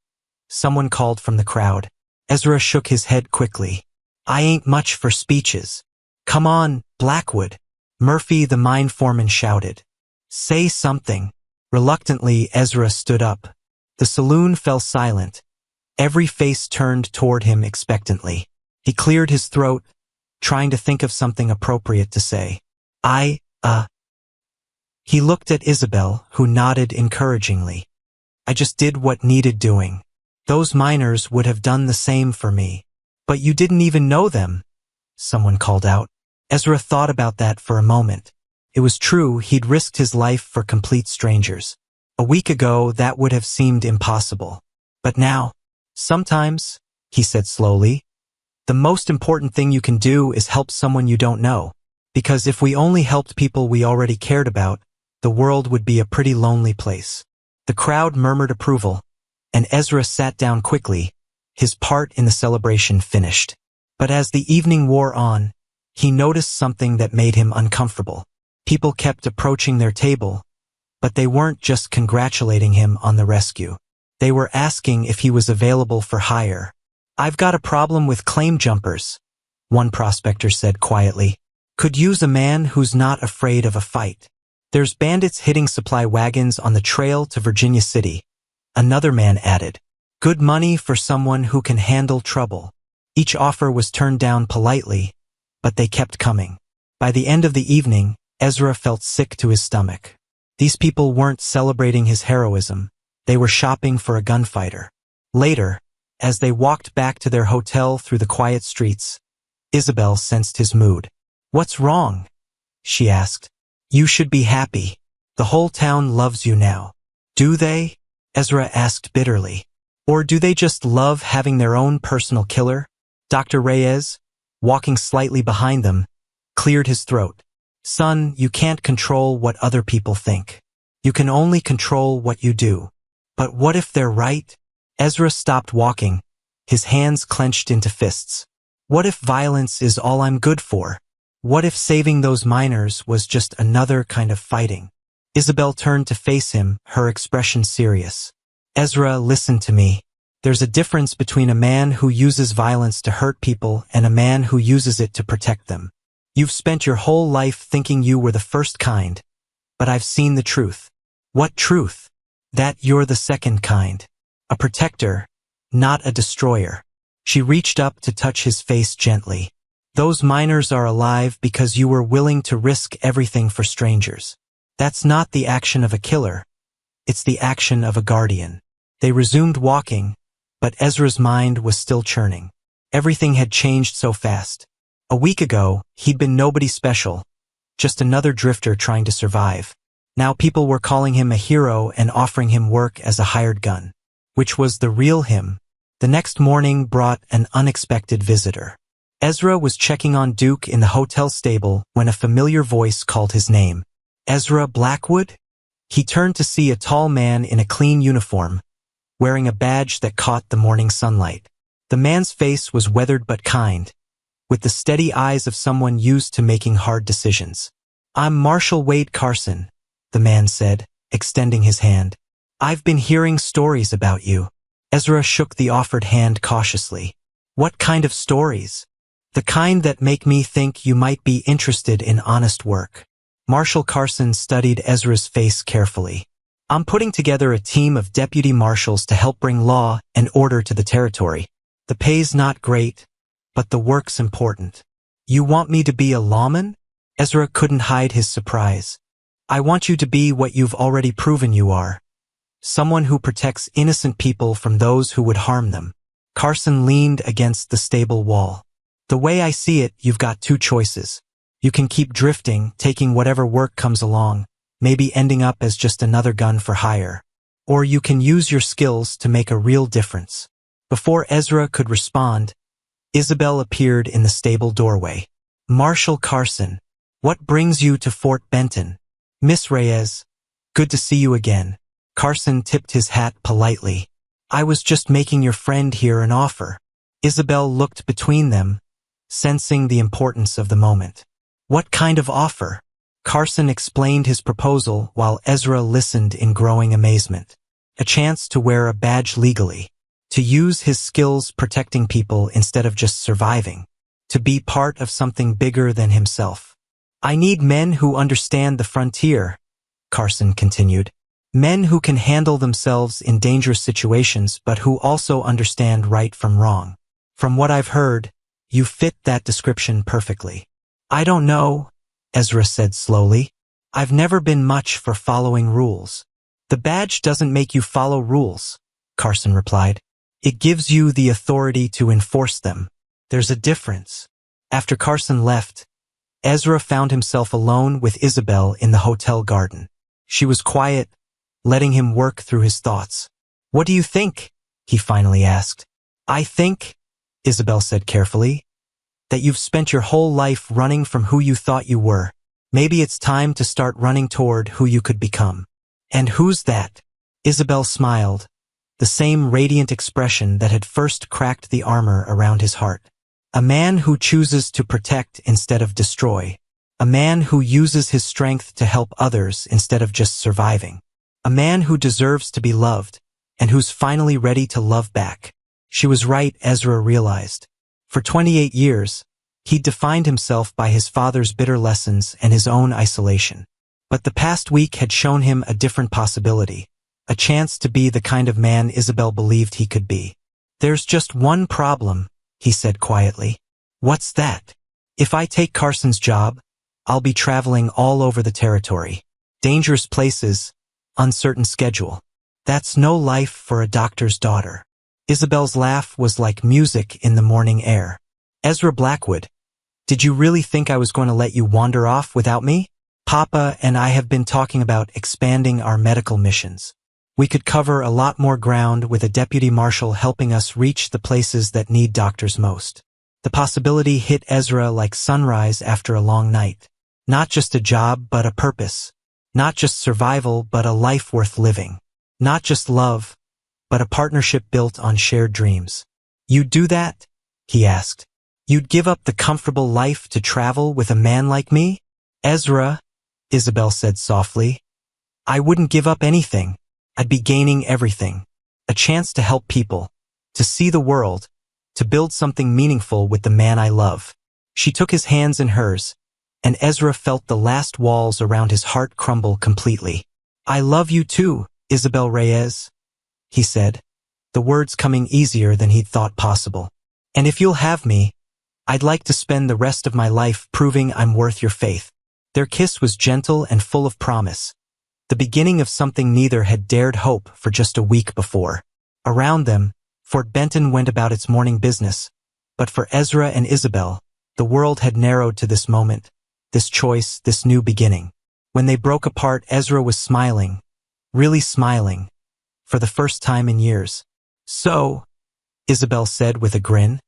Someone called from the crowd. Ezra shook his head quickly. I ain't much for speeches. Come on, Blackwood! Murphy the mine foreman shouted. Say something. Reluctantly, Ezra stood up. The saloon fell silent. Every face turned toward him expectantly. He cleared his throat, trying to think of something appropriate to say. He looked at Isabel, who nodded encouragingly. I just did what needed doing. Those miners would have done the same for me. But you didn't even know them, someone called out. Ezra thought about that for a moment. It was true, he'd risked his life for complete strangers. A week ago, that would have seemed impossible. But now, sometimes, he said slowly, the most important thing you can do is help someone you don't know. Because if we only helped people we already cared about, the world would be a pretty lonely place. The crowd murmured approval, and Ezra sat down quickly, his part in the celebration finished. But as the evening wore on, he noticed something that made him uncomfortable. People kept approaching their table, but they weren't just congratulating him on the rescue. They were asking if he was available for hire. I've got a problem with claim jumpers, one prospector said quietly. Could use a man who's not afraid of a fight. There's bandits hitting supply wagons on the trail to Virginia City, another man added. Good money for someone who can handle trouble. Each offer was turned down politely, but they kept coming. By the end of the evening, Ezra felt sick to his stomach. These people weren't celebrating his heroism, they were shopping for a gunfighter. Later, as they walked back to their hotel through the quiet streets, Isabel sensed his mood. What's wrong? She asked. You should be happy. The whole town loves you now. Do they? Ezra asked bitterly. Or do they just love having their own personal killer? Dr. Reyes, walking slightly behind them, cleared his throat. Son, you can't control what other people think. You can only control what you do. But what if they're right? Ezra stopped walking, his hands clenched into fists. What if violence is all I'm good for? What if saving those miners was just another kind of fighting? Isabel turned to face him, her expression serious. Ezra, listen to me. There's a difference between a man who uses violence to hurt people and a man who uses it to protect them. You've spent your whole life thinking you were the first kind, but I've seen the truth. What truth? That you're the second kind. A protector, not a destroyer. She reached up to touch his face gently. Those miners are alive because you were willing to risk everything for strangers. That's not the action of a killer. It's the action of a guardian. They resumed walking, but Ezra's mind was still churning. Everything had changed so fast. A week ago, he'd been nobody special, just another drifter trying to survive. Now people were calling him a hero and offering him work as a hired gun. Which was the real him? The next morning brought an unexpected visitor. Ezra was checking on Duke in the hotel stable when a familiar voice called his name. Ezra Blackwood? He turned to see a tall man in a clean uniform, wearing a badge that caught the morning sunlight. The man's face was weathered but kind, with the steady eyes of someone used to making hard decisions. I'm Marshal Wade Carson, the man said, extending his hand. I've been hearing stories about you. Ezra shook the offered hand cautiously. What kind of stories? The kind that make me think you might be interested in honest work. Marshal Carson studied Ezra's face carefully. I'm putting together a team of deputy marshals to help bring law and order to the territory. The pay's not great, but the work's important. You want me to be a lawman? Ezra couldn't hide his surprise. I want you to be what you've already proven you are. Someone who protects innocent people from those who would harm them. Carson leaned against the stable wall. The way I see it, you've got 2 choices. You can keep drifting, taking whatever work comes along, maybe ending up as just another gun for hire. Or you can use your skills to make a real difference. Before Ezra could respond, Isabel appeared in the stable doorway. Marshal Carson, what brings you to Fort Benton? Miss Reyes, good to see you again. Carson tipped his hat politely. I was just making your friend here an offer. Isabel looked between them, sensing the importance of the moment. What kind of offer? Carson explained his proposal while Ezra listened in growing amazement. A chance to wear a badge legally. To use his skills protecting people instead of just surviving. To be part of something bigger than himself. I need men who understand the frontier, Carson continued. Men who can handle themselves in dangerous situations but who also understand right from wrong. From what I've heard, you fit that description perfectly. I don't know, Ezra said slowly. I've never been much for following rules. The badge doesn't make you follow rules, Carson replied. It gives you the authority to enforce them. There's a difference. After Carson left, Ezra found himself alone with Isabel in the hotel garden. She was quiet, letting him work through his thoughts. What do you think? He finally asked. I think, Isabel said carefully, that you've spent your whole life running from who you thought you were. Maybe it's time to start running toward who you could become. And who's that? Isabel smiled, the same radiant expression that had first cracked the armor around his heart. A man who chooses to protect instead of destroy. A man who uses his strength to help others instead of just surviving. A man who deserves to be loved, and who's finally ready to love back. She was right, Ezra realized. For 28 years, he'd defined himself by his father's bitter lessons and his own isolation. But the past week had shown him a different possibility, a chance to be the kind of man Isabel believed he could be. There's just one problem, he said quietly. What's that? If I take Carson's job, I'll be traveling all over the territory. Dangerous places, uncertain schedule. That's no life for a doctor's daughter. Isabel's laugh was like music in the morning air. Ezra Blackwood, did you really think I was going to let you wander off without me? Papa and I have been talking about expanding our medical missions. We could cover a lot more ground with a deputy marshal helping us reach the places that need doctors most. The possibility hit Ezra like sunrise after a long night. Not just a job, but a purpose. Not just survival, but a life worth living. Not just love, but a partnership built on shared dreams. You'd do that? He asked. You'd give up the comfortable life to travel with a man like me? Ezra, Isabel said softly, I wouldn't give up anything. I'd be gaining everything. A chance to help people, to see the world, to build something meaningful with the man I love. She took his hands in hers, and Ezra felt the last walls around his heart crumble completely. I love you too, Isabel Reyes, he said, the words coming easier than he'd thought possible. And if you'll have me, I'd like to spend the rest of my life proving I'm worth your faith. Their kiss was gentle and full of promise, the beginning of something neither had dared hope for just a week before. Around them, Fort Benton went about its morning business, but for Ezra and Isabel, the world had narrowed to this moment, this choice, this new beginning. When they broke apart, Ezra was smiling, really smiling, for the first time in years. So, Isabel said with a grin,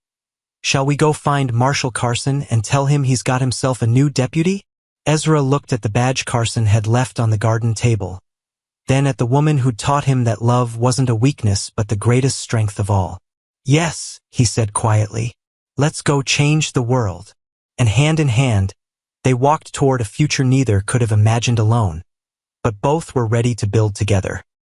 shall we go find Marshal Carson and tell him he's got himself a new deputy? Ezra looked at the badge Carson had left on the garden table, then at the woman who'd taught him that love wasn't a weakness but the greatest strength of all. Yes, he said quietly, let's go change the world. And hand in hand, they walked toward a future neither could have imagined alone, but both were ready to build together.